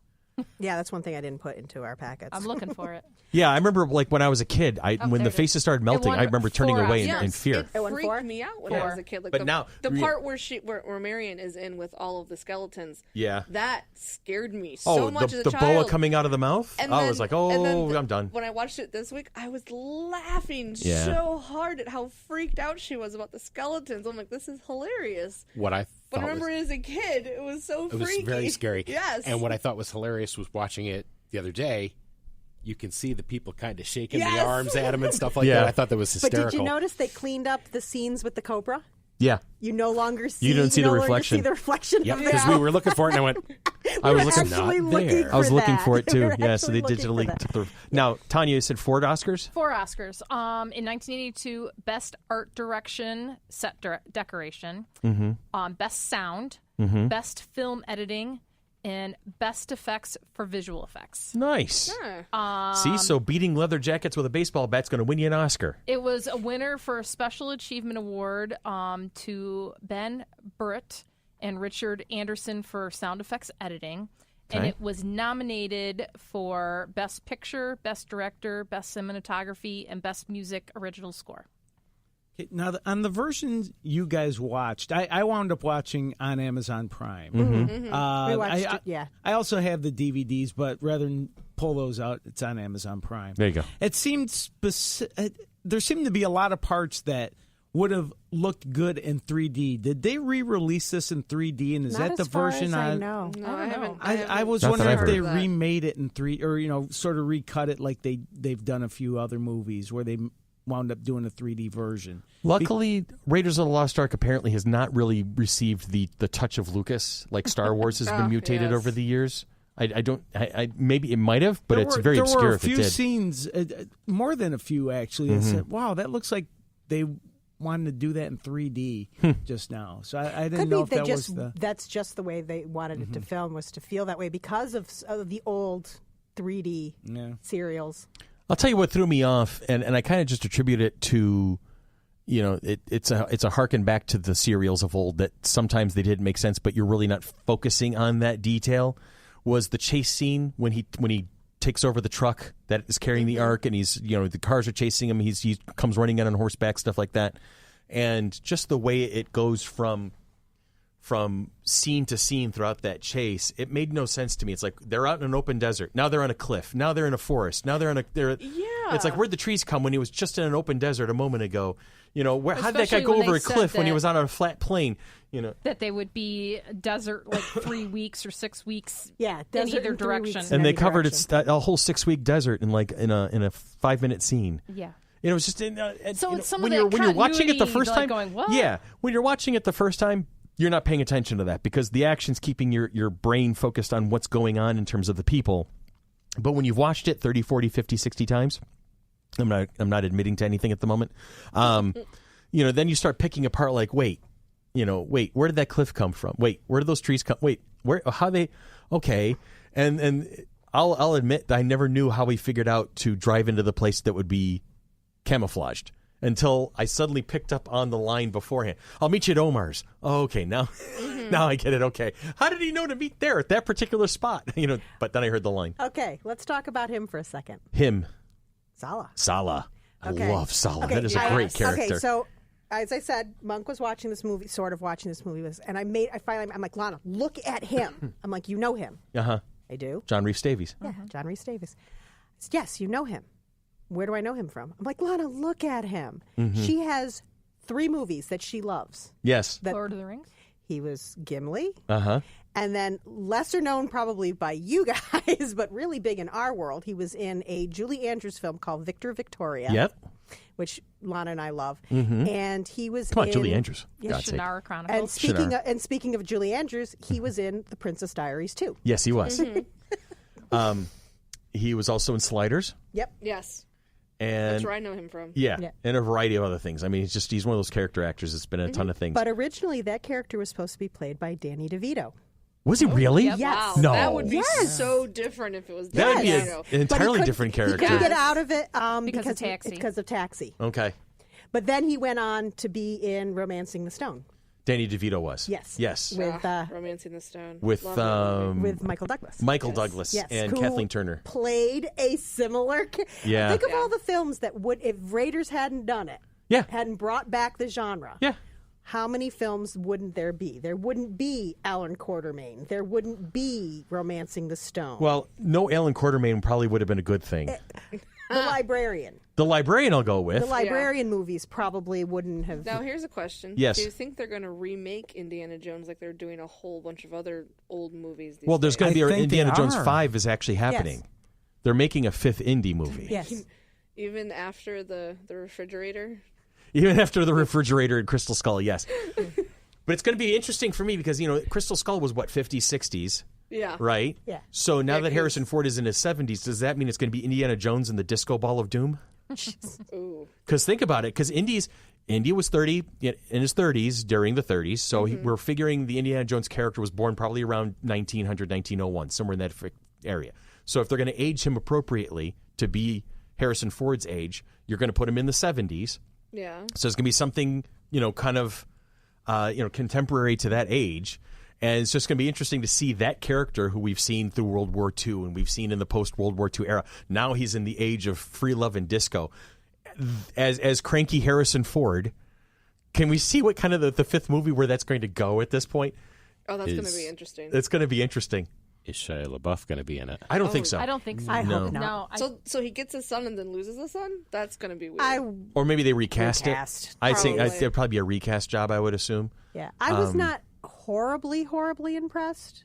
Yeah, that's one thing I didn't put into our packets. I'm looking for it. Yeah, I remember like when I was a kid, when there the it is. faces started melting, won I remember turning 4 away Oscars. in fear. It It won freaked 4? me out when I was a kid. Like But now- the part where Marion is in with all of the skeletons. Yeah. That scared me so much as a the child. boa coming out of the mouth? And I then- was like, and then I'm done. When I watched it this week, I was laughing Yeah. so hard at how freaked out she was about the skeletons. I'm like, this is hilarious. What I But I thought remember was, as a kid, it was so it was freaky. very scary. Yes. And what I thought was hilarious was watching it the other day. You can see the people kind of shaking Yes. the arms at him and stuff like Yeah. that. I thought that was But hysterical. did you notice they cleaned up the scenes with the cobra? Yeah. You no longer see. You don't see the no longer reflection. See the reflection. Yep, of because the we were looking for it, and I went, I was were looking actually not looking there. for I was looking that. for it We too. were Yeah, so they actually looking digitally for that. took the. Now, Tanya, you said 4 Oscars? 4 Oscars. In 1982, Best Art Direction, Set Decoration, Best Sound, Best Film Editing, and Best Effects for Visual Effects. Nice. Yeah. See, so beating leather jackets with a baseball bat's going to win you an Oscar. It was a winner for a Special Achievement Award to Ben Burtt and Richard Anderson for sound effects editing. And Okay. it was nominated for Best Picture, Best Director, Best Cinematography, and Best Music Original Score. Okay, now, on the versions you guys watched, I wound up watching on Amazon Prime. We watched it, yeah. I also have the DVDs, but rather than pull those out, it's on Amazon Prime. There you go. It seemed there seemed to be a lot of parts that would have looked good in 3D. Did they re-release this in 3D? And is Not that the as far version as I on? know. No, I haven't. I was Not that wondering I've if they heard. remade it in 3, or sort of recut it like they've done a few other movies where they wound up doing a 3D version. Luckily, Raiders of the Lost Ark apparently has not really received the touch of Lucas like Star Wars has been mutated yes. over the years. I maybe it might have, but it's very there obscure were a if few it did. scenes, more than a few actually. I said, "Wow, that looks like they wanted to do that in 3D just now." So I didn't Could know be if they that just was the. that's just the way they wanted it to film, was to feel that way because of the old 3D serials. I'll tell you what threw me off, and I kind of just attribute it to, it's a harken back to the serials of old that sometimes they didn't make sense, but you're really not focusing on that detail. Was the chase scene when he takes over the truck that is carrying the Ark, and he's the cars are chasing him. He comes running in on horseback, stuff like that, and just the way it goes from scene to scene throughout that chase, it made no sense to me. It's like they're out in an open desert. Now they're on a cliff. Now they're in a forest. Now it's like, where'd the trees come when he was just in an open desert a moment ago? How did that guy Especially go when over they a cliff said when he that- was on a flat plain? That they would be desert like 3 weeks or 6 weeks Yeah, in desert either in 3 direction. weeks. And they every covered direction. a whole 6-week desert in a 5-minute scene. Yeah. It was just So it's some when of that you're watching it the continuity, first like time. going, "What?" Yeah, when you're watching it the first time, you're not paying attention to that because the action's keeping your brain focused on what's going on in terms of the people. But when you've watched it 30, 40, 50, 60 times, I'm not admitting to anything at the moment. Then you start picking apart like, wait, where did that cliff come from? Wait, where did those trees come? Wait, how they? Okay, and I'll admit that I never knew how he figured out to drive into the place that would be camouflaged until I suddenly picked up on the line beforehand. I'll meet you at Omar's. Oh, okay, now I get it. Okay, how did he know to meet there at that particular spot? But then I heard the line. Okay, let's talk about him for a second. Him, Salah. Salah. Okay. I love Salah. Okay, That is a great character. Okay, so as I said, Monk was watching this movie, sort of watching this movie, and I'm like, Lana, look at him. I'm like, you know him. Uh-huh. I do. John Rhys Davies. Yeah, John Rhys Davies. Yes, you know him. Where do I know him from? I'm like, Lana, look at him. She has 3 movies that she loves. Yes. Lord of the Rings? He was Gimli. Uh-huh. And then lesser known probably by you guys, but really big in our world, he was in a Julie Andrews film called Victor Victoria. Yep. Which Lana and I love. And he was Come on, in... Julie Andrews. The God's sake. Shannara Chronicles. And speaking of Julie Andrews, he was in The Princess Diaries too. Yes, he was. He was also in Sliders. Yep. Yes. And That's where I know him from. Yeah, and a variety of other things. I mean, he's one of those character actors that's been in a ton of things. But originally that character was supposed to be played by Danny DeVito. Was he really? Yep. Yes. Wow, No. that would be so different if it was That would be Danny DeVito. an entirely But different He character. couldn't get out of it Because of Taxi. Okay. But then he went on to be in Romancing the Stone. Danny DeVito was. Yes. Yes. With Romancing the Stone. With Love that movie. with Michael Douglas. Michael Douglas Yes, and who Kathleen Turner. played a similar. Yeah. Think of all the films that would, if Raiders hadn't done it, Yeah. hadn't brought back the genre. Yeah. How many films wouldn't there be? There wouldn't be Alan Quartermain. There wouldn't be Romancing the Stone. Well, no Alan Quartermain probably would have been a good thing. The Librarian. The Librarian I'll go with. The Librarian movies probably wouldn't have. Now, here's a question. Yes. Do you think they're going to remake Indiana Jones like they're doing a whole bunch of other old movies these Well, there's days? going to be I think Indiana they Jones are. 5 is actually happening. Yes. They're making a 5th indie movie. Yes. Even after the refrigerator? Even after the refrigerator and Crystal Skull, yes. But it's going to be interesting for me because, Crystal Skull was, 50s, 60s, Yeah. right? Yeah. So now that 'cause- Harrison Ford is in his 70s, does that mean it's going to be Indiana Jones and the Disco Ball of Doom? Ooh. Because think about it, because Indy was 30 in his 30s during the 30s, so we're figuring the Indiana Jones character was born probably around 1900, 1901, somewhere in that area. So if they're going to age him appropriately to be Harrison Ford's age, you're going to put him in the 70s. Yeah. So it's going to be something, kind of, contemporary to that age. And it's just going to be interesting to see that character who we've seen through World War II and we've seen in the post-World War II era. Now he's in the age of free love and disco. As cranky Harrison Ford, can we see what kind of the 5th movie where that's going to go at this point? Oh, that's going to be interesting. It's going to be interesting. Is Shia LaBeouf going to be in it? I don't think so. I don't think so. I No. hope not. No. So he gets his son and then loses the son? That's going to be weird. Or maybe they recast Recast. it. I'd say Probably. it'd probably be a recast job, I would assume. Yeah. I was not horribly impressed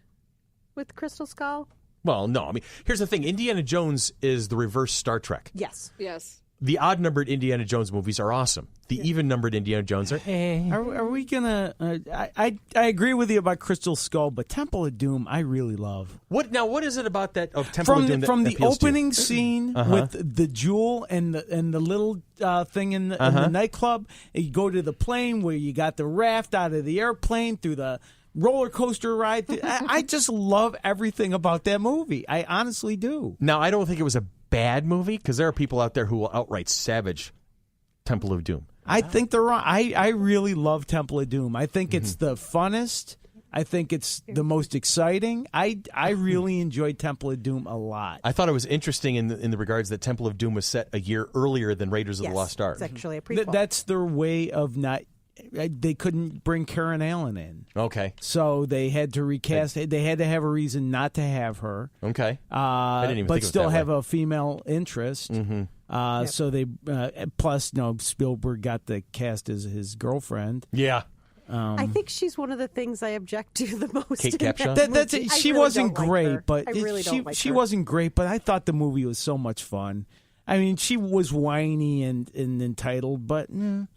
with Crystal Skull. Well, no. I mean, here's the thing. Indiana Jones is the reverse Star Trek. Yes. Yes. The odd-numbered Indiana Jones movies are awesome. The even-numbered Indiana Jones are Are we gonna? I agree with you about Crystal Skull, but Temple of Doom I really love. What is it about that of Temple of Doom that from the appeals to you? opening scene with the jewel and the little thing in the nightclub? And you go to the plane where you got the raft out of the airplane through the roller coaster ride. I just love everything about that movie. I honestly do. Now, I don't think it was a bad movie because there are people out there who will outright savage Temple of Doom. I think they're wrong. I really love Temple of Doom. I think it's the funnest. I think it's the most exciting. I really enjoyed Temple of Doom a lot. I thought it was interesting in the regards that Temple of Doom was set a year earlier than Raiders of Yes. the Lost Ark. It's actually a prequel. That's their way of not. They couldn't bring Karen Allen in, Okay. so they had to recast. They had to have a reason not to have her. Okay. I didn't even but think of it still that have way. a female interest. So they plus Spielberg got the cast as his girlfriend. Yeah. I think she's one of the things I object to the most. Kate in that Capshaw? That's movie. it. I She really wasn't don't like great, her. but I really don't like she her. wasn't great. But I thought the movie was so much fun. I mean, she was whiny and entitled, but it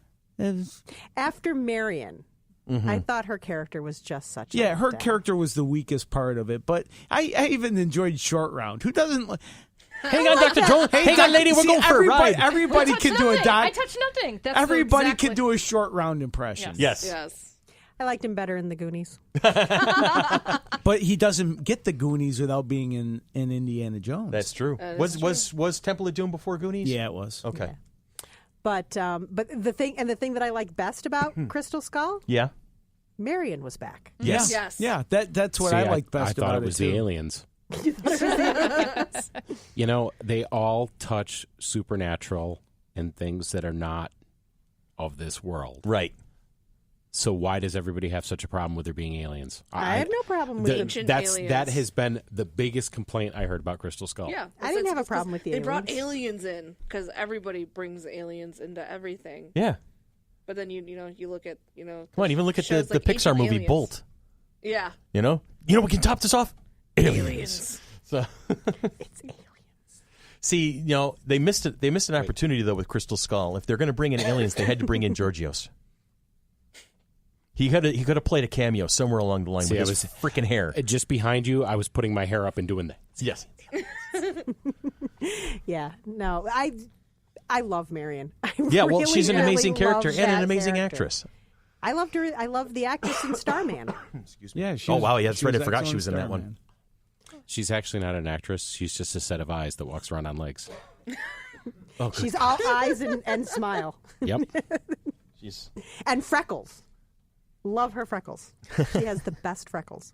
was, After Marion, I thought her character was just such. a her letdown. character was the weakest part of it. But I even enjoyed Short Round. Who doesn't? Hang on, Dr. Jones. Hang on, lady. We're See, going for a ride. Everybody can do a I doc. touch nothing. That's Everybody exactly. can do a Short Round impression. Yes. Yes. I liked him better in the Goonies. But he doesn't get the Goonies without being in Indiana Jones. That's true. That is Was Temple of Doom before Goonies? Yeah, it was. Okay. But the thing that I like best about Crystal Skull, Yeah. Marion was back. Yes. Yes. Yeah, that's what See, I liked I best thought about it was too. the aliens. They all touch supernatural and things that are not of this world. Right. So why does everybody have such a problem with there being aliens? I have no problem with ancient aliens. That has been the biggest complaint I heard about Crystal Skull. Yeah, I didn't have a problem with the They aliens. brought aliens in because everybody brings aliens into everything. Yeah. But then you look at Come on, even look at shows the like Pixar Ancient movie Aliens. Bolt. Yeah, We can top this off. aliens. So It's aliens. see, they missed it. They missed an opportunity though with Crystal Skull. If they're going to bring in aliens, they had to bring in Georgios. He could have played a cameo somewhere along the line with his freaking hair. Just behind you, I was putting my hair up and doing that. Yes. Yeah, no, I love Marion. Yeah, well, she's an amazing character love and an that amazing character. actress. I loved her. I love the actress in Starman. Excuse me. Yeah. Oh, wow, yeah, that's she right. was I forgot she excellent was in that Starman. one. She's actually not an actress. She's just a set of eyes that walks around on legs. She's all eyes and smile Yep. She's and freckles. Love her freckles. She has the best freckles.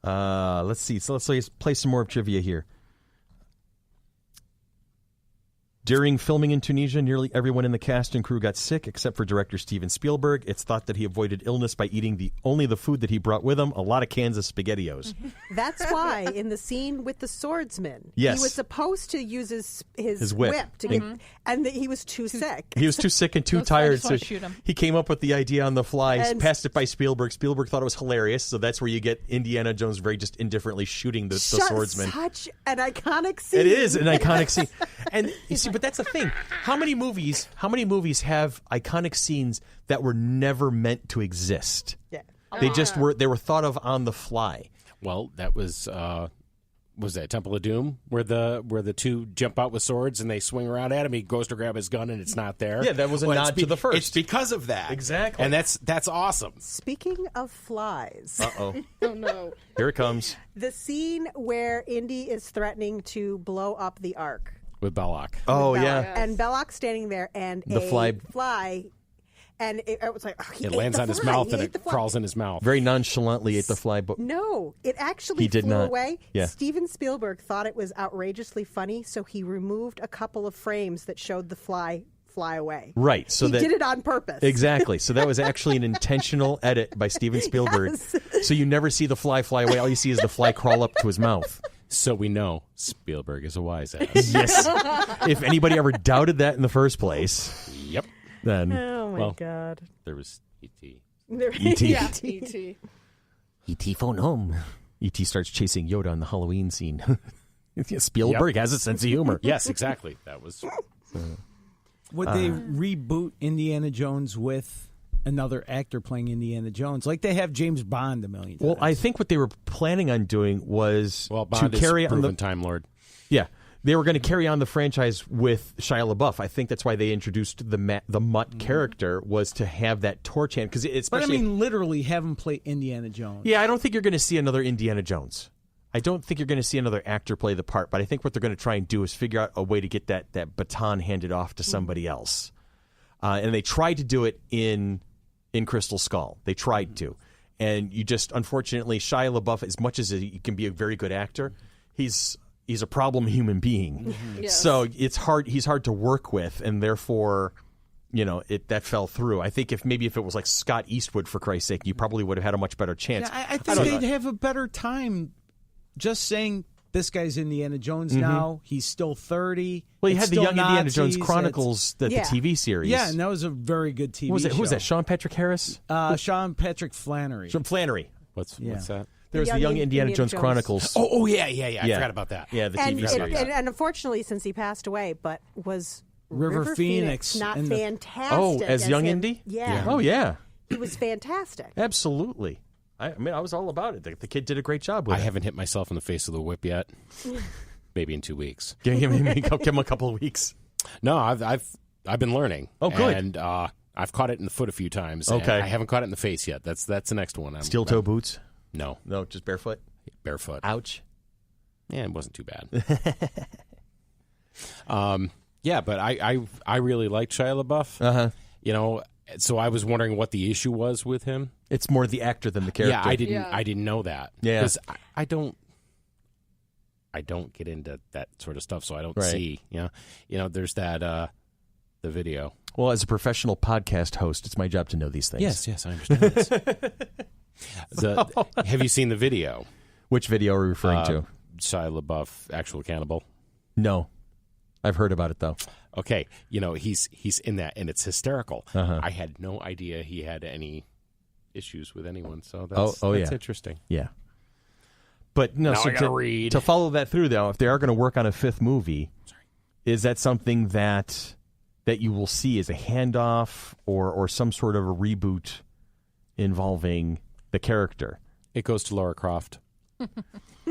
let's see. So let's play some more trivia here. During filming in Tunisia, nearly everyone in the cast and crew got sick except for director Steven Spielberg. It's thought that he avoided illness by eating only the food that he brought with him, a lot of cans of SpaghettiOs. That's why in the scene with the swordsman, Yes. he was supposed to use his whip. to get, and he was too sick. He was too sick and too Those guys tired, just so wanna shoot him. he came up with the idea on the fly, And- passed it by Spielberg. Spielberg thought it was hilarious, so that's where you get Indiana Jones very just indifferently shooting the swordsman. Such an iconic scene. It is an iconic scene, and you see, but that's the thing. How many movies have iconic scenes that were never meant to exist? Yeah. They just were. They were thought of on the fly. Well, that was that Temple of Doom where the two jump out with swords and they swing around at him. He goes to grab his gun and it's not there. Yeah, that was a nod to the first. It's because of that. Exactly. And that's awesome. Speaking of flies, Uh-oh. Oh no. Here it comes. the scene where Indy is threatening to blow up the Ark. With Belloc. Oh, Belloc. yeah. And Belloc's standing there, and The fly, and it was like he It ate lands the on his fly. mouth He and ate it the fly. crawls in his mouth. Very nonchalantly ate the fly, but No, it actually He did flew not. away. Yeah. Steven Spielberg thought it was outrageously funny, so he removed a couple of frames that showed the fly away. right. So he that did it on purpose. exactly. So that was actually an intentional edit by Steven Spielberg. Yes. So you never see the fly away. All you see is the fly crawl up to his mouth. So we know Spielberg is a wise ass. Yes. If anybody ever doubted that in the first place, Yep. then Oh my Well, God. There was E.T. E.T. Yeah, E.T. E.T. phone home. E.T. starts chasing Yoda on the Halloween scene. Spielberg has a sense of humor. Yes, exactly. That was Would they reboot Indiana Jones with another actor playing Indiana Jones? Like they have James Bond a million times. Well, I think what they were planning on doing was Bond to carry is on proven the Time Lord. yeah. They were going to carry on the franchise with Shia LaBeouf. I think that's why they introduced the Mutt character, was to have that torch hand, because it's. But I mean, literally have him play Indiana Jones. Yeah, I don't think you're going to see another Indiana Jones. I don't think you're going to see another actor play the part, but I think what they're going to try and do is figure out a way to get that baton handed off to somebody else. And they tried to do it in Crystal Skull. They tried to. And you just, unfortunately, Shia LaBeouf, as much as he can be a very good actor, he's a problem human being. Yes. So it's hard. He's hard to work with, and therefore, that fell through. I think if it was like Scott Eastwood, for Christ's sake, you probably would have had a much better chance. Yeah, I think they'd have a better time just saying this guy's Indiana Jones now. He's still 30. Well, you It's had the still Young Indiana Nazis. Jones Chronicles, the Yeah. TV series. Yeah, and that was a very good TV Who was it? show. Who was that? Sean Patrick Harris? Sean Patrick Flannery. Sean Flannery. What's Yeah. that? There was the Young Indiana Jones Chronicles. Oh yeah. I forgot about that. Yeah, the And, TV series. and unfortunately, since he passed away, but was River Phoenix not and the- fantastic? as young him? Indy? Yeah. Oh, yeah. He was fantastic. Absolutely. I mean, I was all about it. The kid did a great job with I it. haven't hit myself in the face with a whip yet. Maybe in 2 weeks. Give him a couple of weeks. No, I've been learning. Oh, good. And I've caught it in the foot a few times. Okay. And I haven't caught it in the face yet. That's the next one. Steel toe boots? No, No, just barefoot? barefoot. Ouch. Yeah, it wasn't too bad. Yeah, but I really liked Shia LaBeouf. Uh-huh. So I was wondering what the issue was with him. It's more the actor than the character. Yeah, I didn't know that. Yeah. because I don't get into that sort of stuff, so I don't Right. see. There's that the video. Well, as a professional podcast host, it's my job to know these things. Yes, I understand this. Have you seen the video? Which video are we referring to? Shia LaBeouf, actual cannibal. No. I've heard about it, though. Okay. He's in that, and it's hysterical. I had no idea he had any issues with anyone, so that's interesting. Yeah. But no, now so I gotta read. To follow that through, though, if they are going to work on a 5th movie, is that something that you will see as a handoff or some sort of a reboot involving the character? It goes to Lara Croft.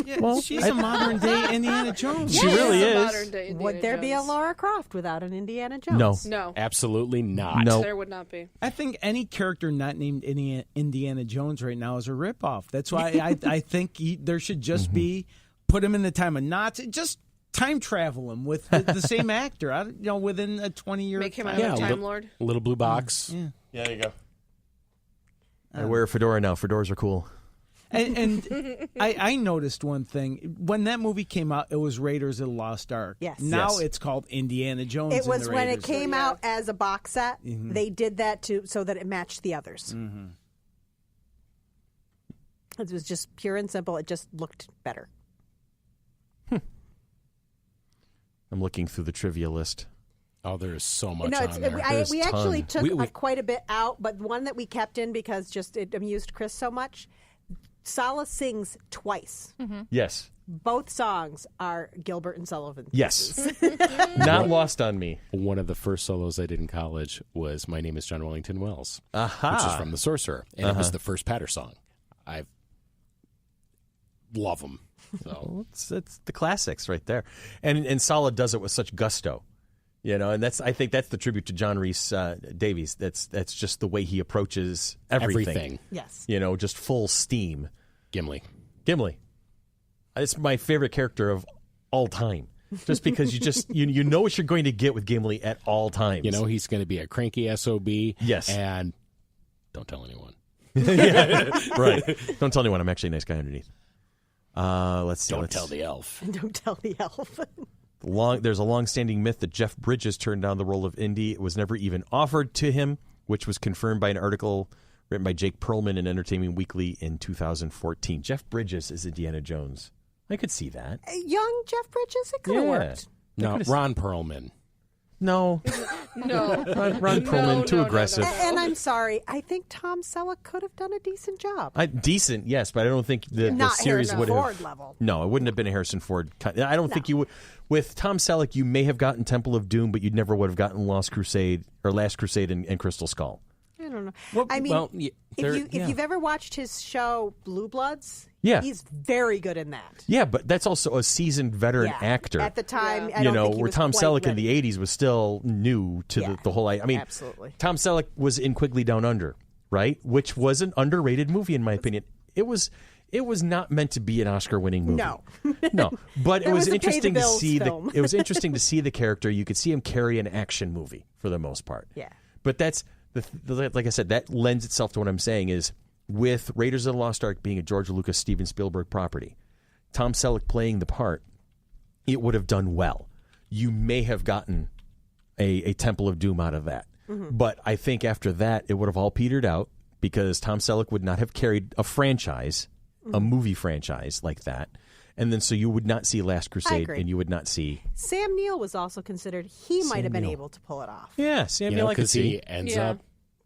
Yeah, well, she's a modern-day Indiana Jones. She really is. Would there be a Lara Croft without an Indiana Jones? No. Absolutely not. No. There would not be. I think any character not named Indiana Jones right now is a ripoff. That's why I think there should just be, put him in the time of Nazi, just time travel him with the same actor, within a 20-year Make him time. a Time Lord. Little blue box. Yeah. Yeah, there you go. I wear a fedora now. Fedoras are cool. And I noticed one thing. When that movie came out, it was Raiders of the Lost Ark. Yes. Now it's called Indiana Jones. It was and the when Raiders. it came out as a box set. They did that so that it matched the others. It was just pure and simple. It just looked better. I'm looking through the trivia list. Oh, there's so much No, on there. we actually took We- quite a bit out, but one that we kept in because just it amused Chris so much. Sala sings twice. Yes. Both songs are Gilbert and Sullivan. Yes. Not lost on me. One of the first solos I did in college was "My Name Is John Wellington Wells," Aha. which is from The Sorcerer, and it was the first Patter song. I love them. So It's the classics right there. And Sala does it with such gusto. And I think that's the tribute to John Rhys Davies. That's just the way he approaches everything. Yes. Just full steam. Gimli. It's my favorite character of all time. Just because you know what you're going to get with Gimli at all times. He's going to be a cranky SOB. Yes. And don't tell anyone. Right. Don't tell anyone. I'm actually a nice guy underneath. Let's see. Don't tell the elf. Don't tell the elf. There's a long-standing myth that Jeff Bridges turned down the role of Indy. It was never even offered to him, which was confirmed by an article written by Jake Perlman in Entertainment Weekly in 2014. Jeff Bridges is Indiana Jones. I could see that. Young Jeff Bridges, it could have worked. No, Ron Perlman. No. No. Ron Perlman, too aggressive. And I'm sorry, I think Tom Selleck could have done a decent job. Decent, yes, but I don't think the Not series Harrison would have. Ford level. No, it wouldn't have been a Harrison Ford. I don't think you would. With Tom Selleck, you may have gotten Temple of Doom, but you never would have gotten Last Crusade and Crystal Skull. I don't know. Well, I mean, well, if you've ever watched his show Blue Bloods, Yeah. he's very good in that. Yeah, but that's also a seasoned veteran Yeah. actor. At the time, Yeah. I don't think he where was Tom quite Selleck in ready. the 80s was still new to Yeah. the whole. I mean, Absolutely. Tom Selleck was in Quigley Down Under, right? Which was an underrated movie, in my opinion. It was not meant to be an Oscar-winning movie. No. No, but it It was was a interesting to pay-the-bills see film. it was interesting to see the character. You could see him carry an action movie for the most part. Yeah. But that's like I said, that lends itself to what I'm saying is with Raiders of the Lost Ark being a George Lucas, Steven Spielberg property, Tom Selleck playing the part, it would have done well. You may have gotten a Temple of Doom out of that. Mm-hmm. But I think after that, it would have all petered out because Tom Selleck would not have carried a franchise, a movie franchise like that. And then so you would not see Last Crusade agree. and you would not see... Sam Neill was also considered. He might have been Neill. able to pull it off. Yeah, Sam Neill I could because he see. ends Yeah. up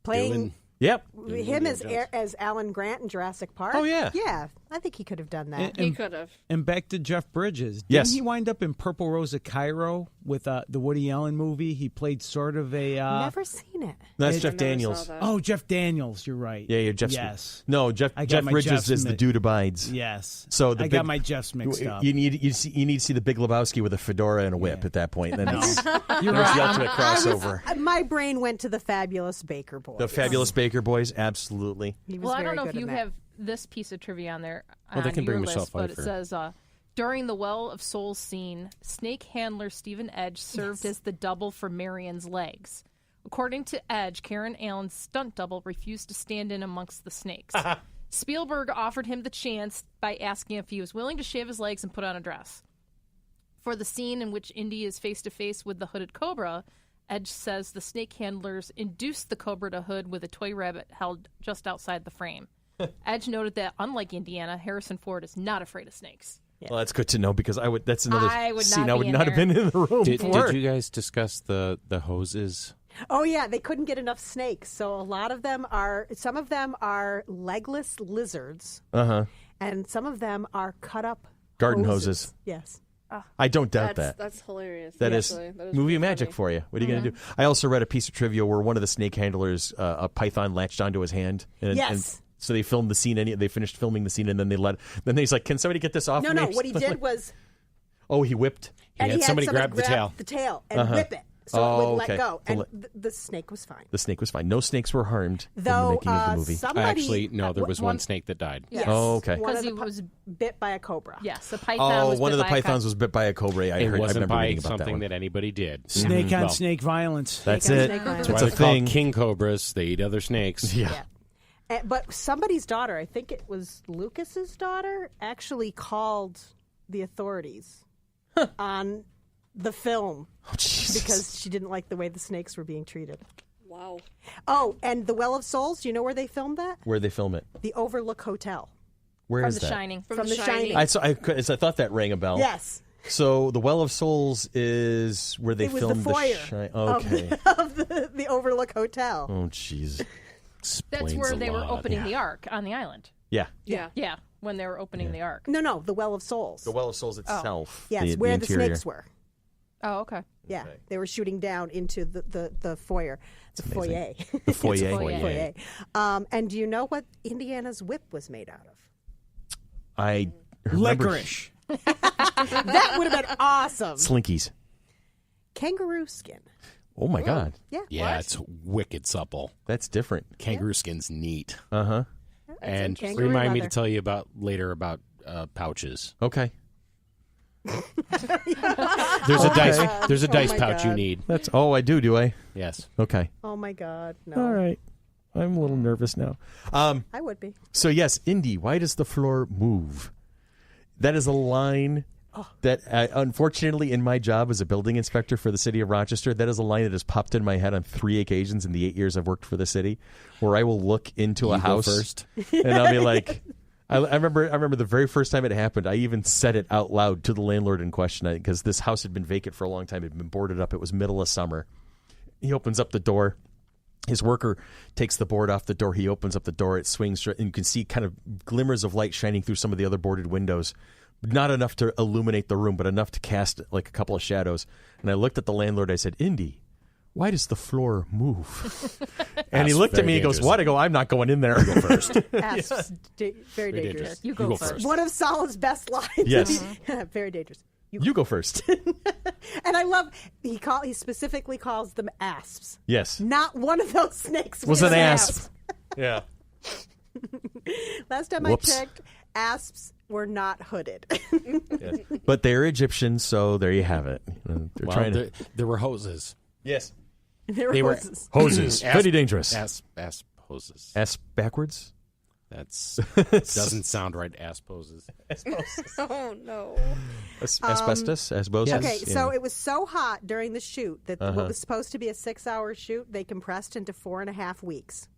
Playing doing... Yep. him as Alan Grant in Jurassic Park. Oh, yeah. Yeah, I think he could have done that. He could have. And back to Jeff Bridges. Yes. Didn't he wind up in Purple Rose of Cairo with the Woody Allen movie? He played sort of a... Never seen it. That's It- Jeff I never Daniels. saw that. Oh, Jeff Daniels. You're right. Yeah, you're Jeff. Yes. No, Jeff I got Jeff my Bridges Jeffs is the mixed- dude abides. Yes. So the I got my Jeffs mixed up. You need to see the Big Lebowski with a fedora and a whip at that point. Then it's, You're there's the right. ultimate crossover. My brain went to the Fabulous Baker Boys. The Fabulous Baker Boys, absolutely. He was Well, I very don't know good if you in that. have this piece of trivia on there Well, they on can your bring Michelle list, but it Pfeiffer. says during the Well of Souls scene, snake handler Stephen Edge served as the double for Marion's legs. According to Edge, Karen Allen's stunt double refused to stand in amongst the snakes. Spielberg offered him the chance by asking if he was willing to shave his legs and put on a dress. For the scene in which Indy is face-to-face with the hooded cobra, Edge says the snake handlers induced the cobra to hood with a toy rabbit held just outside the frame. Edge noted that, unlike Indiana, Harrison Ford is not afraid of snakes. Yeah. Well, that's good to know because that's another scene I would not have been in the room Did for. you guys discuss the hoses? Oh yeah, they couldn't get enough snakes, so some of them are legless lizards, and some of them are cut up garden hoses. Yes. I don't doubt that. That's hilarious. That is movie really magic funny. for you. What are you going to do? I also read a piece of trivia where one of the snake handlers, a python latched onto his hand. And so they filmed the scene. They finished filming the scene, and then then he's like, "Can somebody get this off?" No, me? no. What he did was, he whipped. and he had somebody grab the tail. the tail and whip it, so it wouldn't okay. let go, and the snake was fine. The snake was fine. No snakes were harmed in the Though making of the movie. somebody, Actually, no, there was one snake that died. Yes, Oh, okay. one of Because he the was bit by a cobra. yes, a python. Was one of bit the by a pythons was bit by a cobra. I It wasn't remember by reading about that something one. that anybody did. Snake on Well, snake violence. That's on it. snake violence. That's It's why a they're called thing. king cobras. They eat other snakes. Yeah. But somebody's daughter, I think it was Lucas's daughter, actually called the authorities on the film because she didn't like the way the snakes were being treated. Wow. Oh, and the Well of Souls, do you know where they filmed that? Where'd they film it? The Overlook Hotel. Where From is The that? Shining. From The Shining. I thought that rang a bell. Yes. So the Well of Souls is where they It was filmed the foyer Okay. of the Overlook Hotel. Oh, jeez. That's where they were opening the Ark on the island. Yeah. Yeah. Yeah, when they were opening the Ark. No, the Well of Souls. The Well of Souls itself. Yes, where the interior. snakes were. Oh, okay. Yeah, they were shooting down into the foyer. The foyer. The foyer. Foyer. And do you know what Indiana's whip was made out of? I remember Licorice. That would have been awesome. Slinkies. Kangaroo skin. Oh my God, Yeah. Yeah, it's wicked supple. that's different. Kangaroo skin's neat. It's And kangaroo remind me to leather. tell you later about pouches. Okay, There's a dice. There's a dice my pouch you God. need. that's. Oh, I do I? Yes. Okay. Oh my God, no. All right. I'm a little nervous now. I would be. So yes, Indy, why does the floor move? That is a line that, unfortunately, in my job as a building inspector for the city of Rochester, that is a line that has popped in my head on 3 occasions in the 8 years I've worked for the city, where I will look into a You go house first. and I'll be like, I remember the very first time it happened. I even said it out loud to the landlord in question because this house had been vacant for a long time. It had been boarded up. It was middle of summer. He opens up the door. His worker takes the board off the door. He opens up the door. It swings, and you can see kind of glimmers of light shining through some of the other boarded windows. Not enough to illuminate the room, but enough to cast like a couple of shadows. And I looked at the landlord. I said, Indy, why does the floor move? And he That's looked at very me. He goes, dangerous. what? I go, I'm not going in there. Go first. Asps, very dangerous. You go first. One of Solid's best lines. Yes. Very dangerous. You go first. And I love he specifically calls them asps. Yes. Not one of those snakes Was an asp. Yeah. Last time Whoops. I checked, asps were not hooded. But they're Egyptian, so there you have it. They're Well, trying to. there were hoses. Yes. They were hoses. Hoses. Pretty dangerous. Asp hoses. S backwards? That's doesn't sound right. Asp hoses. Oh no. Asbestos? Asbestos? Okay, Yeah. so it was so hot during the shoot that what was supposed to be a 6-hour shoot, they compressed into 4.5 weeks.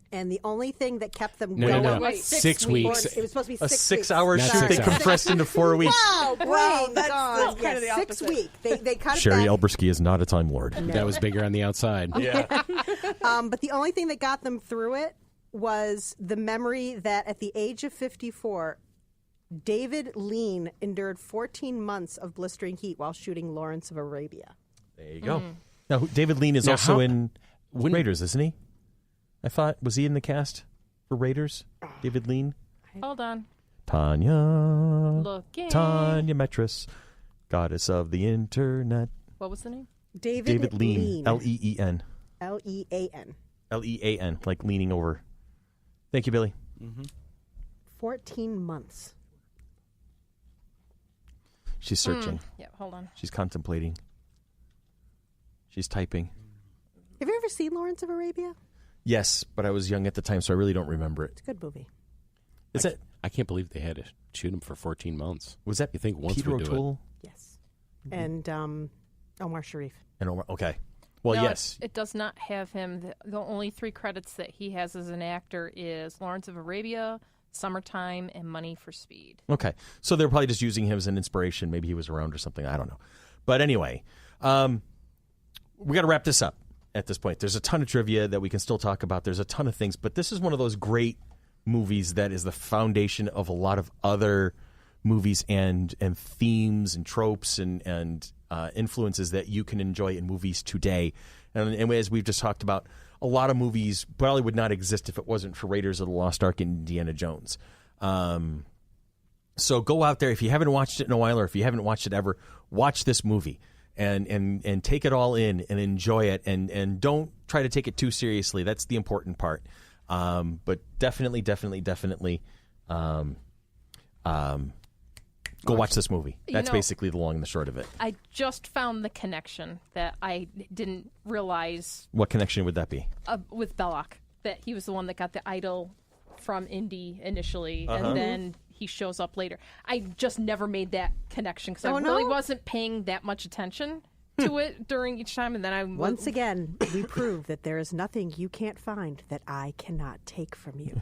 And the only thing that kept them No, going no, no. Wait, 6 weeks. It was supposed to be A 6 6-hour weeks. shoot Not they 6 hours. compressed into 4 weeks. Wow, brain that's gone. kind of the Yeah, opposite. 6 weeks. They cut Sherry it back. Elbersky is not a Time Lord. That was bigger on the outside. Yeah. But the only thing that got them through it was the memory that at the age of 54, David Lean endured 14 months of blistering heat while shooting Lawrence of Arabia. There you go. Now, David Lean is Now, also how- in Raiders, isn't he? I thought, was he in the cast for Raiders? David Lean? Hold on. Tanya. Looking. Tanya Metris, goddess of the internet. What was the name? David Lean. L-E-E-N. L-E-A-N. L-E-A-N, like leaning over. Thank you, Billy. 14 months. She's searching. Yeah, hold on. She's contemplating. She's typing. Have you ever seen Lawrence of Arabia? Yes, but I was young at the time, so I really don't remember it. It's a good movie. Is that I can't believe they had to shoot him for 14 months. was that You think once Peter would do it? O'Toole Yes. And Omar Sharif. and Omar? Okay. Well, no, yes. It does not have him. The only 3 credits that he has as an actor is Lawrence of Arabia, Summertime, and Money for Speed. Okay. So they're probably just using him as an inspiration. Maybe he was around or something. I don't know. But anyway, we got to wrap this up at this point. There's a ton of trivia that we can still talk about. There's a ton of things. But this is one of those great movies that is the foundation of a lot of other movies and themes and tropes and influences that you can enjoy in movies today. And as we've just talked about, a lot of movies probably would not exist if it wasn't for Raiders of the Lost Ark and Indiana Jones. So go out there. If you haven't watched it in a while or if you haven't watched it ever, watch this movie and take it all in and enjoy it. And don't try to take it too seriously. That's the important part. But definitely go watch this movie. That's basically the long and the short of it. I just found the connection that I didn't realize. What connection would that be? With Belloc, that he was the one that got the idol from Indy initially, and then he shows up later. I just never made that connection because I really wasn't paying that much attention to it during each time, and then Once again, we prove that there is nothing you can't find that I cannot take from you.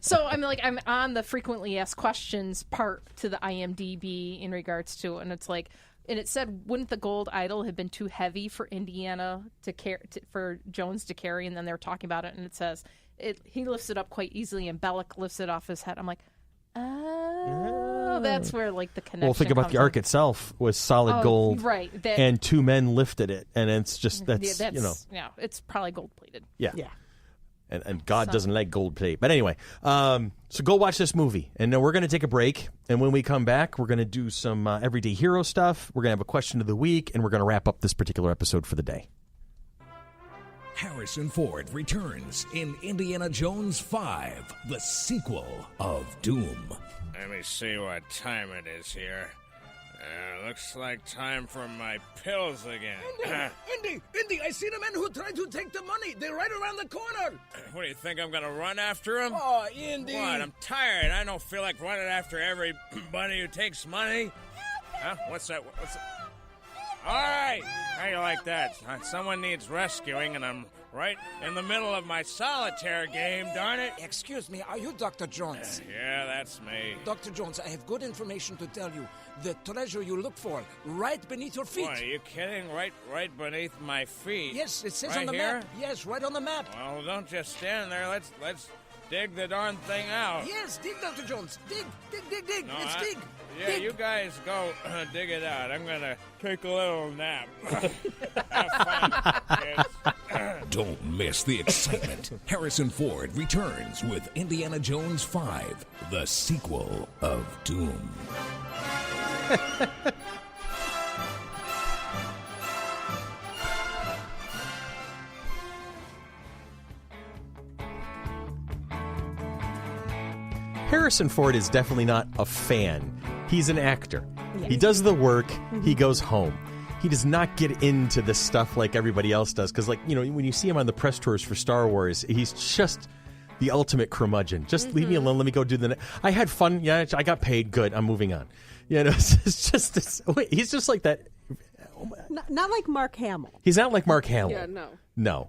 So I'm on the frequently asked questions part to the IMDb in regards to it, and it's like, and it said, wouldn't the gold idol have been too heavy for Indiana for Jones to carry? And then they're talking about it, and it says he lifts it up quite easily, and Belloc lifts it off his head. I'm like, oh, that's where the connection. Well, think about the Ark itself was solid gold, right? And 2 men lifted it, and it's just it's probably gold plated. Yeah. And God doesn't like gold plate. But anyway, so go watch this movie. And then we're going to take a break. And when we come back, we're going to do some everyday hero stuff. We're going to have a question of the week, and we're going to wrap up this particular episode for the day. Harrison Ford returns in Indiana Jones 5, the sequel of Doom. Let me see what time it is here. Looks like time for my pills again. Indy, I see the men who tried to take the money. They're right around the corner. What, do you think I'm going to run after them? Oh, Indy. What, I'm tired. I don't feel like running after everybody who takes money. Huh? What's that? All right. How you like that? Someone needs rescuing, and I'm right in the middle of my solitaire game, darn it. Excuse me, are you Dr. Jones? Yeah, that's me. Dr. Jones, I have good information to tell you. The treasure you look for, right beneath your feet. What, are you kidding? Right beneath my feet? Yes, it says right on the here? map. Yes, right on the map. Well, don't just stand there. Let's dig the darn thing out. Yes, dig, Dr. Jones. Dig. No, Let's dig. Yeah, dig. you guys go dig it out. I'm going to take a little nap. Have fun, kids. Don't miss the excitement. Harrison Ford returns with Indiana Jones 5, the sequel of Doom. Harrison Ford is definitely not a fan. He's an actor. Yeah. He does the work. He goes home. He does not get into this stuff like everybody else does. Because, when you see him on the press tours for Star Wars, he's just the ultimate curmudgeon. Just leave me alone. Let me go do the... I had fun. Yeah, I got paid. Good. I'm moving on. It's just... he's just like that. Not like Mark Hamill. He's not like Mark Hamill. Yeah, no. No.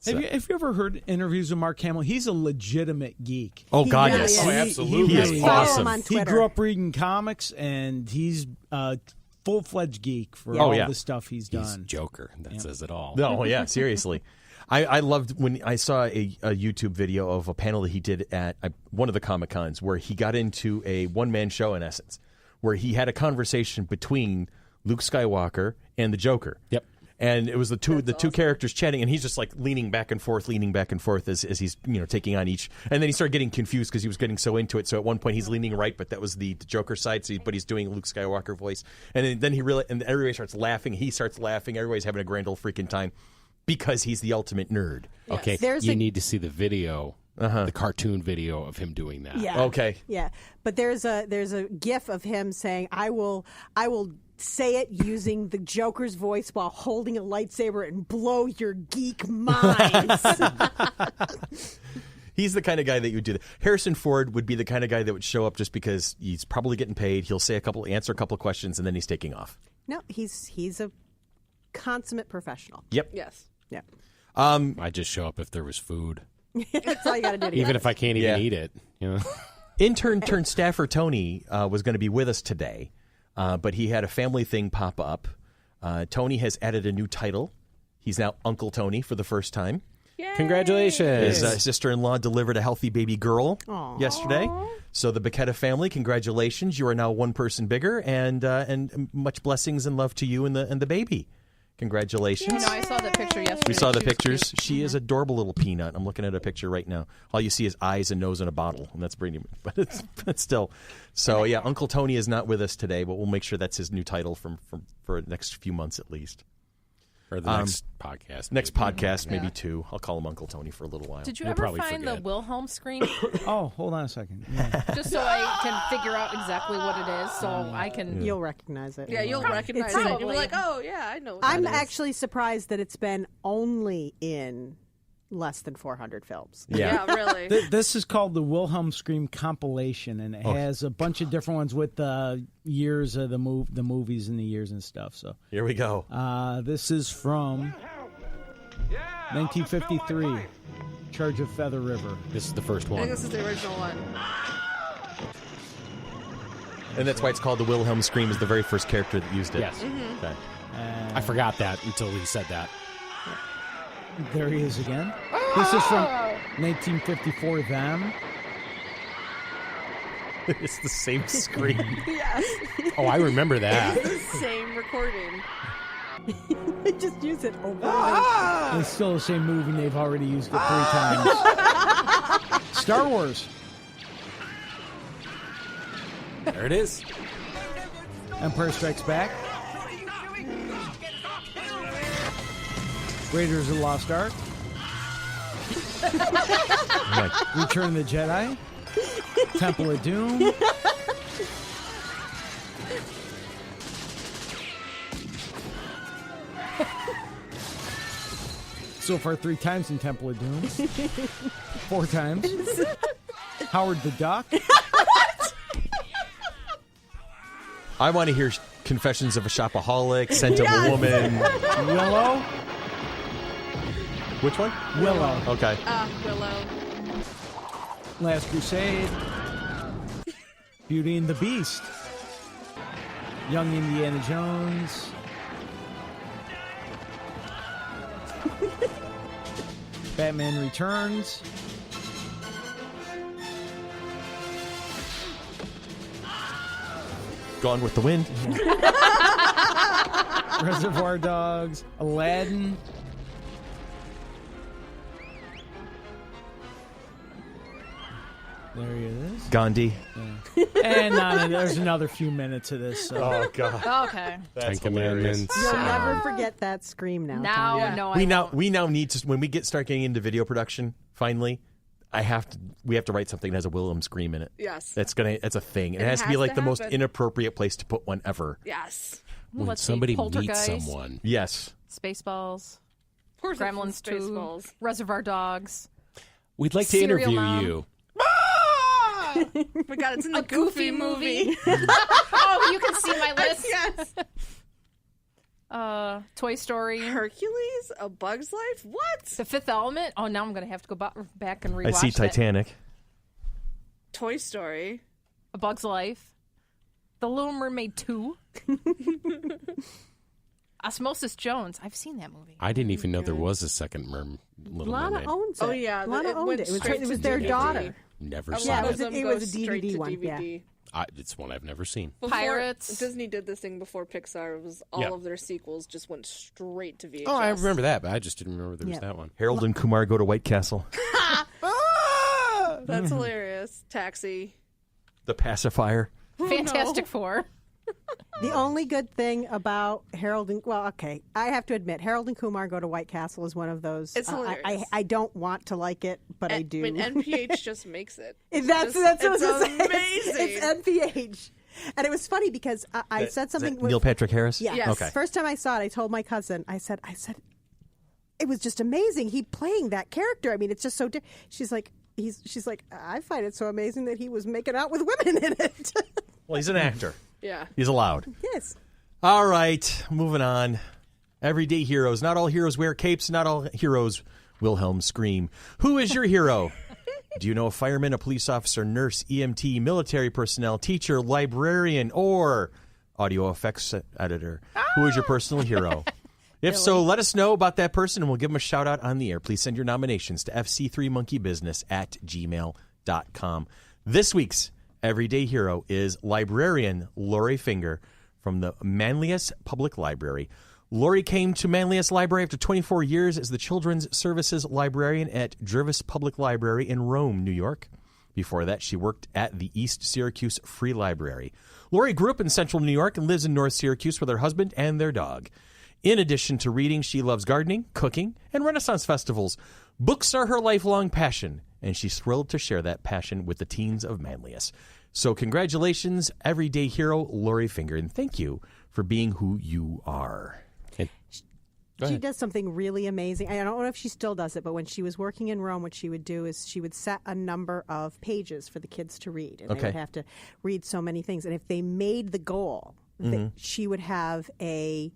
So. Have you ever heard interviews with Mark Hamill? He's a legitimate geek. Oh, God, really yes. is. Oh, absolutely. He is awesome. He grew up reading comics, and he's a full-fledged geek for all the stuff he's done. He's Joker. That says it all. No, yeah, seriously. I loved when I saw a YouTube video of a panel that he did at one of the Comic-Cons where he got into a one-man show, in essence, where he had a conversation between Luke Skywalker and the Joker. Yep. And it was the two characters chatting, and he's just like leaning back and forth as he's taking on each. And then he started getting confused because he was getting so into it. So at one point he's leaning right, but that was the Joker side. But he's doing Luke Skywalker voice, and then and everybody starts laughing. He starts laughing. Everybody's having a grand old freaking time because he's the ultimate nerd. Yes. Okay, you need to see the video. The cartoon video of him doing that. Yeah. Okay. Yeah, but there's a GIF of him saying, "I will say it using the Joker's voice while holding a lightsaber and blow your geek minds." He's the kind of guy that you would do that. Harrison Ford would be the kind of guy that would show up just because he's probably getting paid. He'll answer a couple of questions, and then he's taking off. No, he's a consummate professional. Yep. Yes. Yeah. I just show up if there was food. That's all you got to do. Even if I can't even eat it. You know? Intern turned staffer Tony was going to be with us today, but he had a family thing pop up. Tony has added a new title. He's now Uncle Tony for the first time. Yay! Congratulations. His sister-in-law delivered a healthy baby girl yesterday. So the Bacchetta family, congratulations. You are now one person bigger, and much blessings and love to you and the baby. Congratulations. I saw that picture yesterday. We saw the She was pictures. cute. She is adorable little peanut. I'm looking at a picture right now. All you see is eyes and nose in a bottle, and that's pretty. But it's still. So yeah, Uncle Tony is not with us today, but we'll make sure that's his new title for the next few months at least. Or the next podcast. Next podcast, maybe two. I'll call him Uncle Tony for a little while. Did you We'll ever probably find forget. the Wilhelm scream? Oh, hold on a second. Yeah. Just so I can figure out exactly what it is, so I can. You'll recognize it. Yeah, you'll recognize It's it. You'll be probably- like, oh, yeah, I know what I'm that is. actually surprised that it's been only in less than 400 films. Yeah. Yeah, really. This is called the Wilhelm Scream compilation, and it has a bunch of different ones with the years of the movies and the years and stuff. So Here we go. this is from 1953, Charge of Feather River. This is the first I think one. this is the original one. And that's why it's called the Wilhelm scream, is the very first character that used it. Yes. Okay. I forgot that until he said that. There he is again. This is from 1954, Them. It's the same scream. Yes. Oh, I remember that. Same recording. They just use it over and over. It's still the same movie, and they've already used it 3 times. Star Wars. There it is. Empire Strikes Back. Raiders of the Lost Ark. Return of the Jedi. Temple of Doom. So far 3 times in Temple of Doom. 4 times. Howard the Duck. I want to hear Confessions of a Shopaholic, Scent of a Woman. Willow. Which one? Willow. Okay. Willow. Last Crusade. Beauty and the Beast. Young Indiana Jones. Batman Returns. Gone with the Wind. Reservoir Dogs. Aladdin. There he is. Gandhi. And there's another few minutes of this. So. Oh, God. Okay. Ten Commandments. You'll never forget that scream now. Now, Tanya. no, We now need to, when we start getting into video production, finally, we have to write something that has a Wilhelm scream in it. Yes. That's a thing. It It has to be has like to the most happen. inappropriate place to put one ever. Yes. When Let's see, somebody meets Poltergeist. someone. Yes. Spaceballs. Of course, Gremlins 2. Spaceballs. Reservoir Dogs. We'd like to Serial interview Mom. you. Oh my God, it's in the Goofy movie. Oh, you can see my list. Yes. Toy Story. Hercules? A Bug's Life? What? The Fifth Element. Oh, now I'm going to have to go back and rewatch I see that. Titanic. Toy Story. A Bug's Life. The Little Mermaid 2. Osmosis Jones. I've seen that movie. I didn't even know there was a second Little Lana Mermaid. owns it. Oh, yeah. Lana It owned went it. It was, straight it was to their DVD. daughter. Never A seen lot it of was them it go was a straight DVD to one, DVD. It's one I've never seen. Before, Pirates. Disney did this thing before Pixar. It was all Yeah. of their sequels just went straight to VHS. Oh, I remember that, but I just didn't remember there was Yeah. that one. Harold and Kumar go to White Castle. That's hilarious. Taxi. The Pacifier. Fantastic Four. The only good thing about Harold and I have to admit, Harold and Kumar Go to White Castle is one of those. It's hilarious. I don't want to like it, but I do. I mean, NPH just makes it. That's It's what I was gonna say. amazing. It's NPH. And it was funny because I said something. Neil Patrick Harris? Yeah. Yes. Okay. First time I saw it, I told my cousin. I said, it was just amazing. He playing that character. I mean, it's just so. She's like, I find it so amazing that he was making out with women in it. Well, he's an actor. Yeah. He's allowed. Yes. All right, moving on. Everyday heroes. Not all heroes wear capes. Not all heroes Wilhelm scream. Who is your hero? Do you know a fireman, a police officer, nurse, EMT, military personnel, teacher, librarian, or audio effects editor? Who is your personal hero? If so, let us know about that person, and we'll give them a shout-out on the air. Please send your nominations to fc3monkeybusiness@gmail.com. This week's Everyday Hero is librarian Lorie Finger from the Manlius Public Library. Lorie came to Manlius Library after 24 years as the Children's Services Librarian at Jervis Public Library in Rome, New York. Before that, she worked at the East Syracuse Free Library. Lorie grew up in central New York and lives in North Syracuse with her husband and their dog. In addition to reading, she loves gardening, cooking, and Renaissance festivals. Books are her lifelong passion, and she's thrilled to share that passion with the teens of Manlius. So congratulations, Everyday Hero Lorie Finger, and thank you for being who you are. She does something really amazing. I don't know if she still does it, but when she was working in Rome, what she would do is she would set a number of pages for the kids to read, and they would have to read so many things. And if they made the goal, she would have a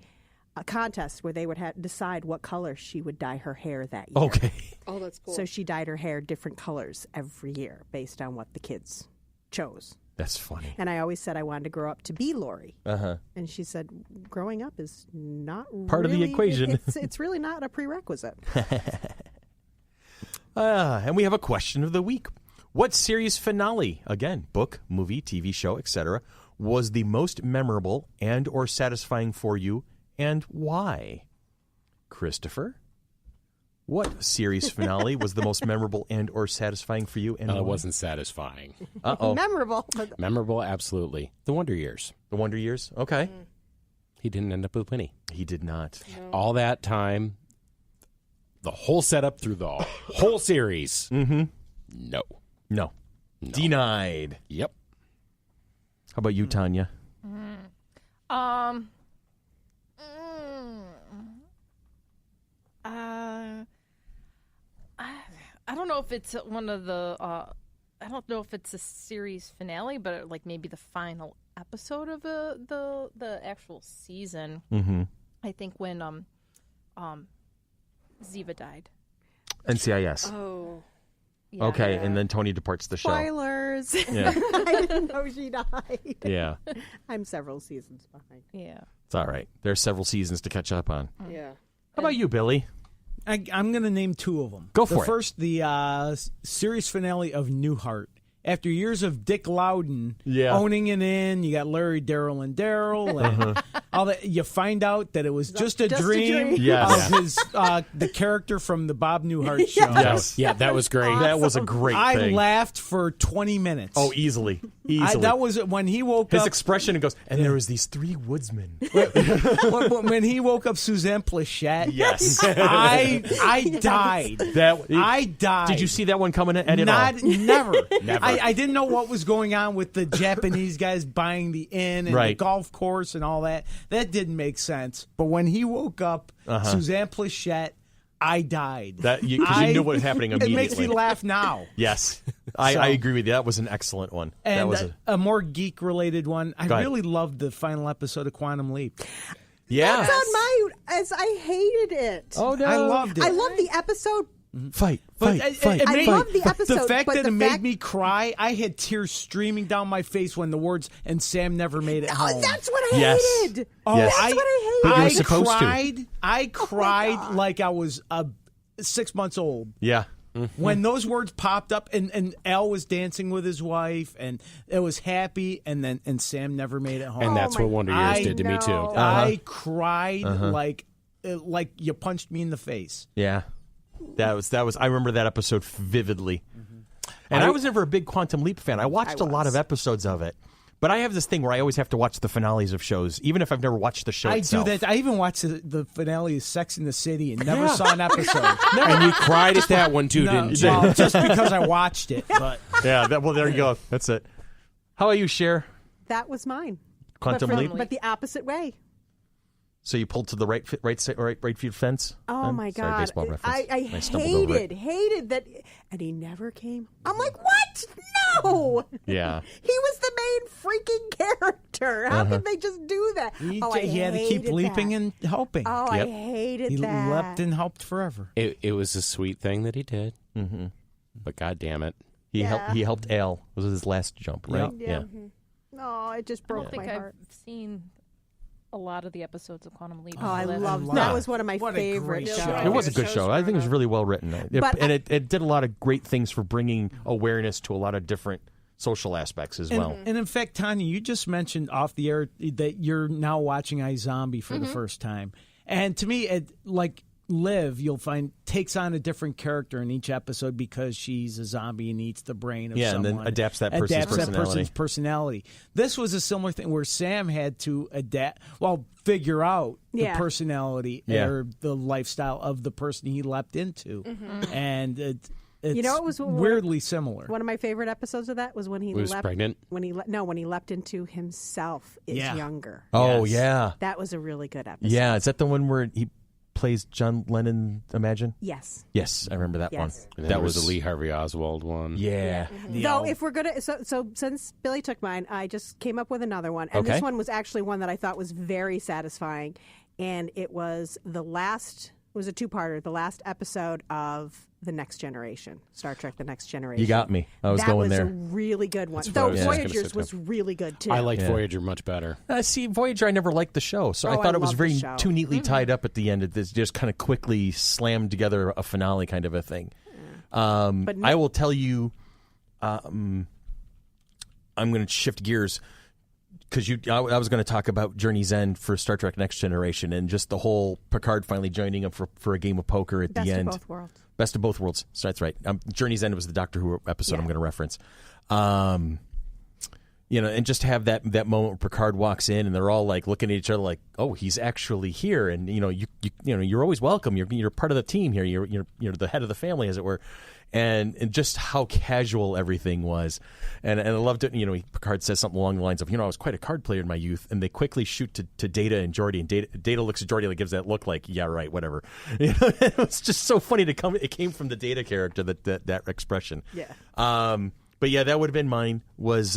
contest where they would decide what color she would dye her hair that year. Okay. Oh, that's cool. So she dyed her hair different colors every year based on what the kids chose. That's funny. And I always said I wanted to grow up to be Lorie. Uh-huh. And she said, growing up is not part of the equation. It's really not a prerequisite. And we have a question of the week. What series finale, again, book, movie, TV show, etc., was the most memorable and or satisfying for you, and why? Christopher? What series finale was the most memorable and or satisfying for you? And it wasn't satisfying. Uh-oh. Memorable, absolutely. The Wonder Years. The Wonder Years? Okay. He didn't end up with Winnie. He did not. No. All that time, the whole setup through the whole series. No. Denied. Yep. How about you, Tanya? I don't know if it's one of the. I don't know if it's a series finale, but like maybe the final episode of the actual season. Mm-hmm. I think when Ziva died. NCIS. Oh. Yeah. Okay, and then Tony departs the show. Spoilers. Yeah. I didn't know she died. Yeah. I'm several seasons behind. Yeah. It's all right. There's several seasons to catch up on. Yeah. How about you, Billy? I'm going to name two of them. Go for it. First, the series finale of Newhart. After years of Dick Loudon owning it in, you got Larry, Daryl, and all that. You find out that it was just a dream of his the character from the Bob Newhart show. Yes. Yeah, that was great. Awesome. That was a great thing. I laughed for 20 minutes. Oh, easily. That was when he woke his up. expression and goes, and there was these three woodsmen. when he woke up Suzanne Plachette. Yes. I died. I died. Did you see that one coming at it Not all? never. Never. I didn't know what was going on with the Japanese guys buying the inn and the golf course and all that. That didn't make sense. But when he woke up, Suzanne Plachette, I died. Because you knew what was happening immediately. It makes me laugh now. Yes. I agree with you. That was an excellent one. And that was a more geek-related one. I really loved the final episode of Quantum Leap. Yeah. That's on my. As I hated it. Oh, no. I loved it. I loved the episode. Fight. I love the episode. The fact but that the it made me cry, I had tears streaming down my face when the words "and Sam never made it home." That's what I hated. Oh, Yes. That's what I hated. But you're supposed to. I cried like I was 6 months old. Yeah. When those words popped up and Al was dancing with his wife and it was happy and Sam never made it home. And that's what Wonder Years did to me, too. I cried like you punched me in the face. Yeah. That was. I remember that episode vividly. And I was never a big Quantum Leap fan. I watched a lot of episodes of it. But I have this thing where I always have to watch the finales of shows, even if I've never watched the show itself. I do that. I even watched the finale of Sex in the City and never saw an episode. And you cried at that one, too, didn't you? Well, just because I watched it. But. Yeah, well, there you go. That's it. How about you, Cher? That was mine. Quantum Leap? But the opposite way. So you pulled to the right field fence? Oh, my Sorry, God. baseball reference. I stumbled over it. hated that. And he never came. I'm like, what? No. Yeah. He was the main freaking character. helped her. How could they just do that? He had to keep leaping and helping. Oh, Yep. I hated He that. leapt and helped forever. It was a sweet thing that he did, but God damn it. He helped Al. It was his last jump, right? Yeah. Oh, it just I broke don't think my I've heart. seen a lot of the episodes of Quantum Leap. Oh, I love loved that. Was one of my What a favorite great shows. show. It was a good Show's show. I think it was growing really well written. It did a lot of great things for bringing awareness to a lot of different social aspects as well. And in fact, Tanya, you just mentioned off the air that you're now watching iZombie for the first time. And to me, Liv, you'll find, takes on a different character in each episode because she's a zombie and eats the brain of someone. and then adapts that person's personality. This was a similar thing where Sam had to figure out the personality or the lifestyle of the person he leapt into. And it's it was weirdly similar. One of my favorite episodes of that was when he Was leapt pregnant? when he leapt into himself is younger. Oh, Yes. yeah. That was a really good episode. Yeah. Is that the one where he plays John Lennon, Imagine? Yes. Yes, I remember that one. And that was the Lee Harvey Oswald one. Yeah. Though, if we're gonna, so since Billy took mine, I just came up with another one, and Okay. this one was actually one that I thought was very satisfying, and it was a two-parter, the last episode of The Next Generation, Star Trek: The Next Generation. You got me. I was that going was there. a really good one. what I Though was just gonna Voyagers say, was really good too. I liked Voyager much better. See, Voyager, I never liked the show, so I Oh, thought I it was love very the show. too neatly tied up at the end. It just kind of quickly slammed together a finale kind of a thing. But I will tell you, I'm going to shift gears because I was going to talk about Journey's End for Star Trek Next Generation and just the whole Picard finally joining him for a game of poker at Best the of end. both worlds. Best of both worlds. So that's right. Journey's End was the Doctor Who episode I'm going to reference. And just have that moment where Picard walks in and they're all like looking at each other like, oh, he's actually here, and you're always welcome. You're part of the team here. You're the head of the family, as it were. And just how casual everything was, and I loved it. Picard says something along the lines of, I was quite a card player in my youth, and they quickly shoot to Data and Geordi, and Data looks at Geordi and gives that look like, yeah, right, whatever. It was just so funny It came from the Data character that expression. Yeah. But yeah, that would have been mine. Was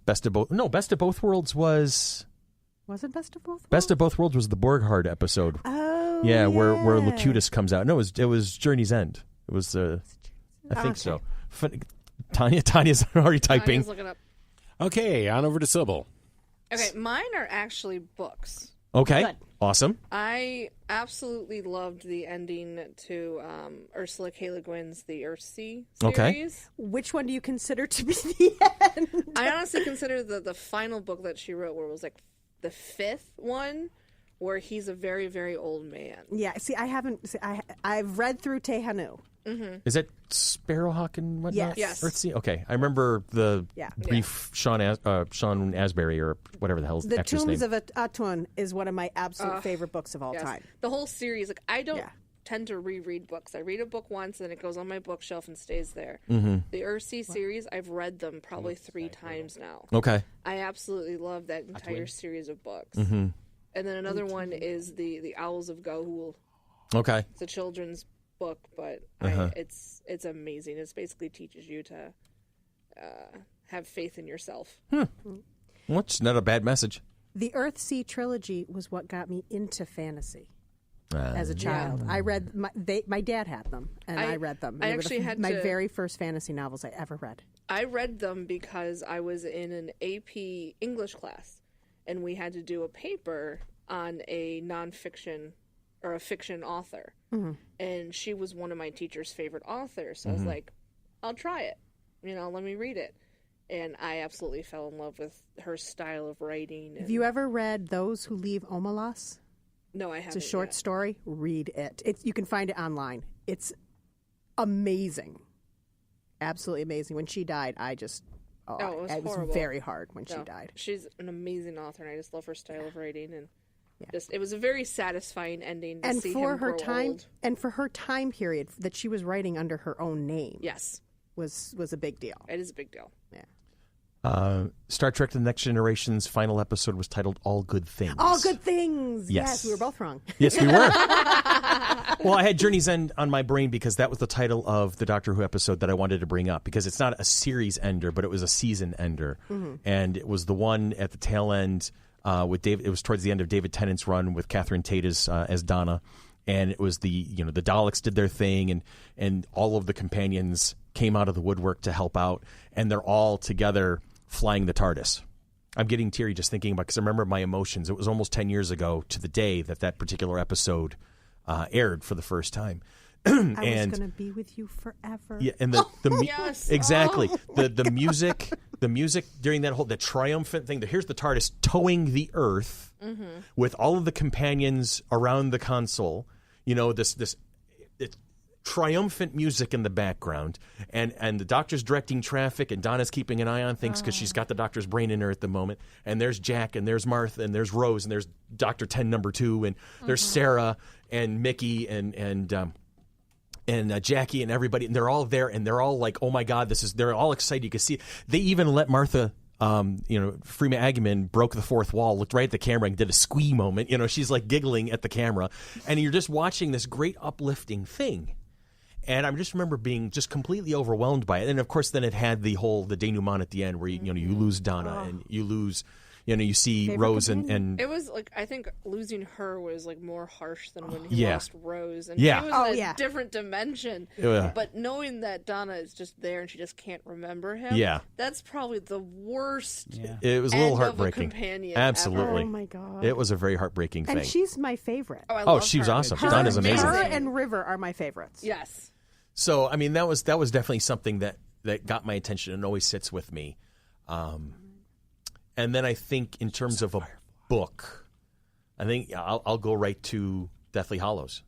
Best of Both? No, Best of Both Worlds was. Was it Best of Both Worlds? Best of Both Worlds was the Borghardt episode. Oh, yeah, where Locutus comes out. No, it was Journey's End. It was I think so. Tanya's already typing. Tanya's looking up. Okay, on over to Sybil. Okay, mine are actually books. Okay, Good. awesome. I absolutely loved the ending to Ursula K. Le Guin's The Earthsea series. Okay. Which one do you consider to be the end? I honestly consider the final book that she wrote, where it was like the fifth one, where he's a very, very old man. Yeah, see, I haven't. I've read through Tehanu. Is it Sparrowhawk and whatnot? Yes. Earthsea? Okay, I remember the brief Sean Asbury or whatever the hell's The actor's name. Tombs of Atun is one of my absolute favorite books of all time. The whole series, I don't tend to reread books. I read a book once and it goes on my bookshelf and stays there. The Earthsea series, I've read them probably 3 times now. Okay. I absolutely love that entire series of books. And then another one is the Owls of Ga'Hoole. Okay. It's a children's book, but it's amazing. It basically teaches you to have faith in yourself. Well, it's not a bad message. The Earthsea trilogy was what got me into fantasy as a child. I read my dad had them, and I read them. I They were actually had my to- very first fantasy novels I ever read. I read them because I was in an AP English class, and we had to do a paper on a nonfiction or a fiction author. And she was one of my teacher's favorite authors. So I was like, I'll try it. Let me read it. And I absolutely fell in love with her style of writing. Have you ever read Those Who Leave Omelas? No, I haven't. It's a short story. Read it. You can find it online. It's amazing. Absolutely amazing. When she died, it was horrible. very hard when she died. She's an amazing author, and I just love her style of writing. And it was a very satisfying ending to see him grow old. And for her time period that she was writing under her own name, Yes, was a big deal. it is a big deal. Yeah. Star Trek: The Next Generation's final episode was titled "All Good Things." All Good Things. Songs. Yes, we were both wrong. Yes, we were. Well, I had Journey's End on my brain because that was the title of the Doctor Who episode that I wanted to bring up, because it's not a series ender, but it was a season ender. Mm-hmm. And it was the one at the tail end with David. It was towards the end of David Tennant's run with Catherine Tate as Donna. And it was the Daleks did their thing, and all of the companions came out of the woodwork to help out, and they're all together flying the TARDIS. I'm getting teary just thinking about it because I remember my emotions. It was almost 10 years ago to the day that particular episode aired for the first time. I was going to be with you forever. Yeah, and yes. Exactly. The music during the triumphant thing. Here's the TARDIS towing the Earth with all of the companions around the console. This triumphant music in the background, and the Doctor's directing traffic, and Donna's keeping an eye on things because she's got the Doctor's brain in her at the moment. And there's Jack, and there's Martha, and there's Rose, and there's Dr. 10 number 2, and there's Sarah and Mickey and Jackie and everybody, and they're all there, and they're all like, "Oh my God, they're all excited." You can see they even let Martha. Freema Agyeman broke the fourth wall, looked right at the camera, and did a squee moment. She's like giggling at the camera, and you're just watching this great uplifting thing. And I just remember being just completely overwhelmed by it. And of course, then it had the denouement at the end, where you lose Donna and you lose. You see Favorite Rose and it was like, I think losing her was like more harsh than when he lost Rose, and Yeah. she was in a different dimension. Yeah. But knowing that Donna is just there and she just can't remember him, that's probably the worst. Yeah. it was a little end of heartbreaking. companion Absolutely. Oh my God. It was a very heartbreaking thing. And she's my favorite. I love she was her. awesome. Her, Donna's amazing. Her and River are my favorites. Yes. So I mean, that was definitely something that got my attention and always sits with me. And then I think in terms of a book, I think I'll go right to Deathly Hallows.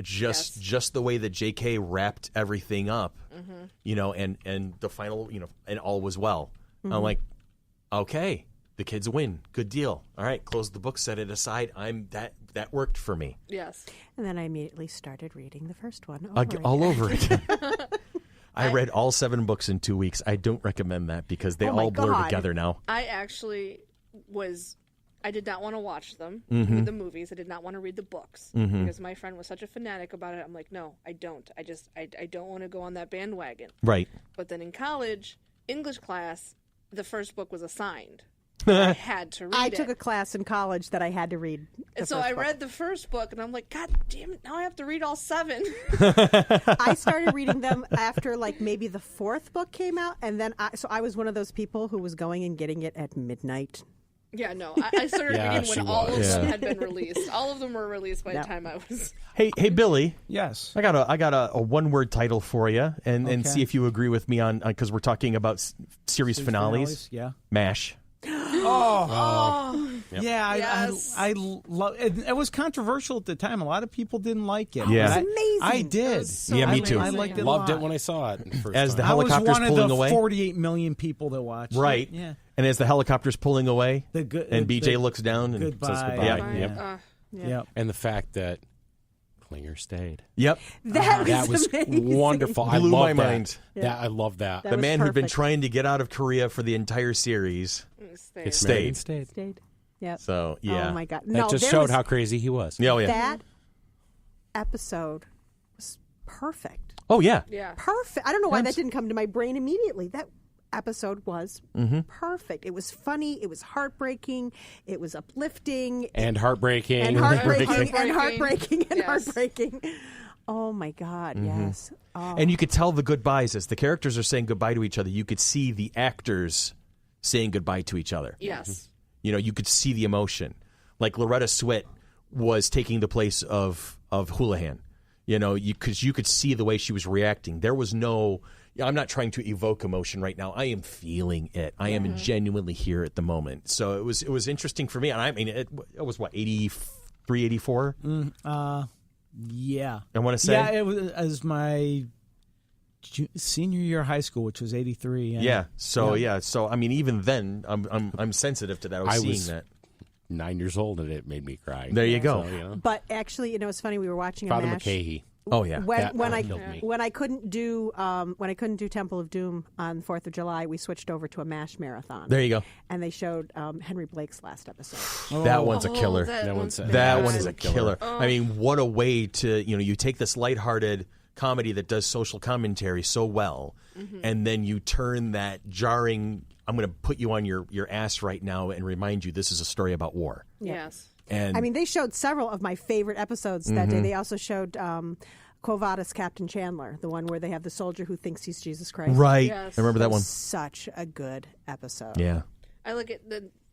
Just the way that J.K. wrapped everything up, and the final, and all was well. Mm-hmm. I'm like, okay, the kids win, good deal. All right, close the book, set it aside. That worked for me. Yes. And then I immediately started reading the first one All over again. I read all 7 books in 2 weeks. I don't recommend that because they all blur together now. I actually I did not want to watch them, the movies. I did not want to read the books because my friend was such a fanatic about it. I'm like, no, I don't. I don't want to go on that bandwagon. Right. But then in college, English class, the first book was assigned. I had to read it. I took a class in college that I had to read. And so I read the first book, and I'm like, God damn it, now I have to read all 7. I started reading them after maybe the 4th book came out, and then I was one of those people who was going and getting it at midnight. Yeah, no, I started reading when all of them had been released. All of them were released by the time I was. Hey, Billy. Yes. I got a one-word title for you, and see if you agree with me on because we're talking about series finales. Yeah. MASH. Yep. Yeah, yes. I love it. It was controversial at the time. A lot of people didn't like it. Yeah. It was amazing. I did. So me too. I liked it. Loved a it lot. when I saw it. As the I was helicopter's one of pulling the away. 48 million people that watched. Right. It. Yeah. And as the helicopter's pulling away, and BJ looks down and goodbye. says goodbye. Yeah. Yep. And the fact that Klinger stayed. Yep. That was amazing. wonderful. I Blew love my that. mind. Yeah, I love that. That the was man who'd been perfect. trying to get out of Korea for the entire series. Stayed. Stayed. Stayed. Yep. So, yeah. Oh my God. That just showed how crazy he was. Yeah, oh, yeah. That episode was perfect. Oh, yeah. Yeah. Perfect. I don't know why that didn't come to my brain immediately. That episode was perfect. It was funny. It was heartbreaking. It was uplifting. And heartbreaking. And heartbreaking. Heartbreaking. And heartbreaking. And Yes. heartbreaking. Oh, my God. Yes. Oh. And you could tell the goodbyes as the characters are saying goodbye to each other. You could see the actors saying goodbye to each other. Yes. You could see the emotion. Like Loretta Swit was taking the place of Houlihan. Because you could see the way she was reacting. There was no. I'm not trying to evoke emotion right now. I am feeling it. I am genuinely here at the moment. So it was interesting for me. And I mean, it was what 83, 84. Yeah. I want to say. Yeah, it was as my senior year of high school, which was 83. Yeah. So I mean, even then, I'm sensitive to that. I was seeing that. 9 years old and it made me cry. There you go. So, But actually, it's funny. We were watching Father a MASH. McCahey. Oh yeah. When I couldn't do Temple of Doom on 4th of July, we switched over to a MASH marathon. There you go. And they showed Henry Blake's last episode. That one's a killer. That one is a killer. I mean, what a way to, you take this lighthearted comedy that does social commentary so well, and then you turn that jarring, I'm going to put you on your ass right now and remind you this is a story about war. Yes. And I mean, they showed several of my favorite episodes that day. They also showed Quo Vadis Captain Chandler, the one where they have the soldier who thinks he's Jesus Christ. Right. Yes. I remember that one. Such a good episode. Yeah. I look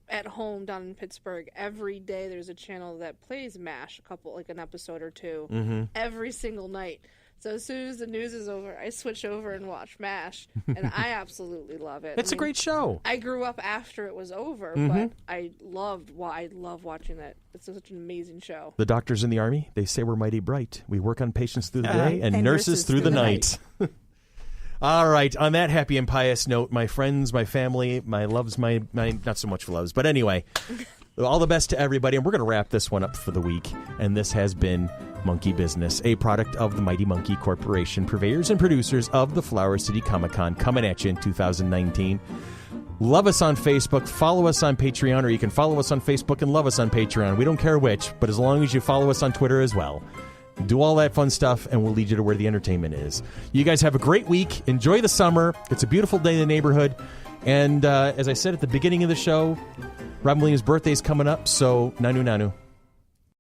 at home down in Pittsburgh, every day there's a channel that plays MASH, an episode or two, every single night. So as soon as the news is over, I switch over and watch MASH, and I absolutely love it. It's a great show. I grew up after it was over, but I love watching that. It's such an amazing show. The doctors in the Army, they say we're mighty bright. We work on patients through the day and nurses through the night. All right. On that happy and pious note, my friends, my family, my loves, my not so much loves, but anyway, all the best to everybody. And we're going to wrap this one up for the week. And this has been Monkey Business, a product of the Mighty Monkey Corporation, purveyors and producers of the Flower City Comic-Con, coming at you in 2019. Love us on Facebook, follow us on Patreon, or you can follow us on Facebook and love us on Patreon. We don't care which, but as long as you follow us on Twitter as well. Do all that fun stuff, and we'll lead you to where the entertainment is. You guys have a great week. Enjoy the summer. It's a beautiful day in the neighborhood. And as I said at the beginning of the show, Rob Williams' birthday is coming up, so nanu nanu.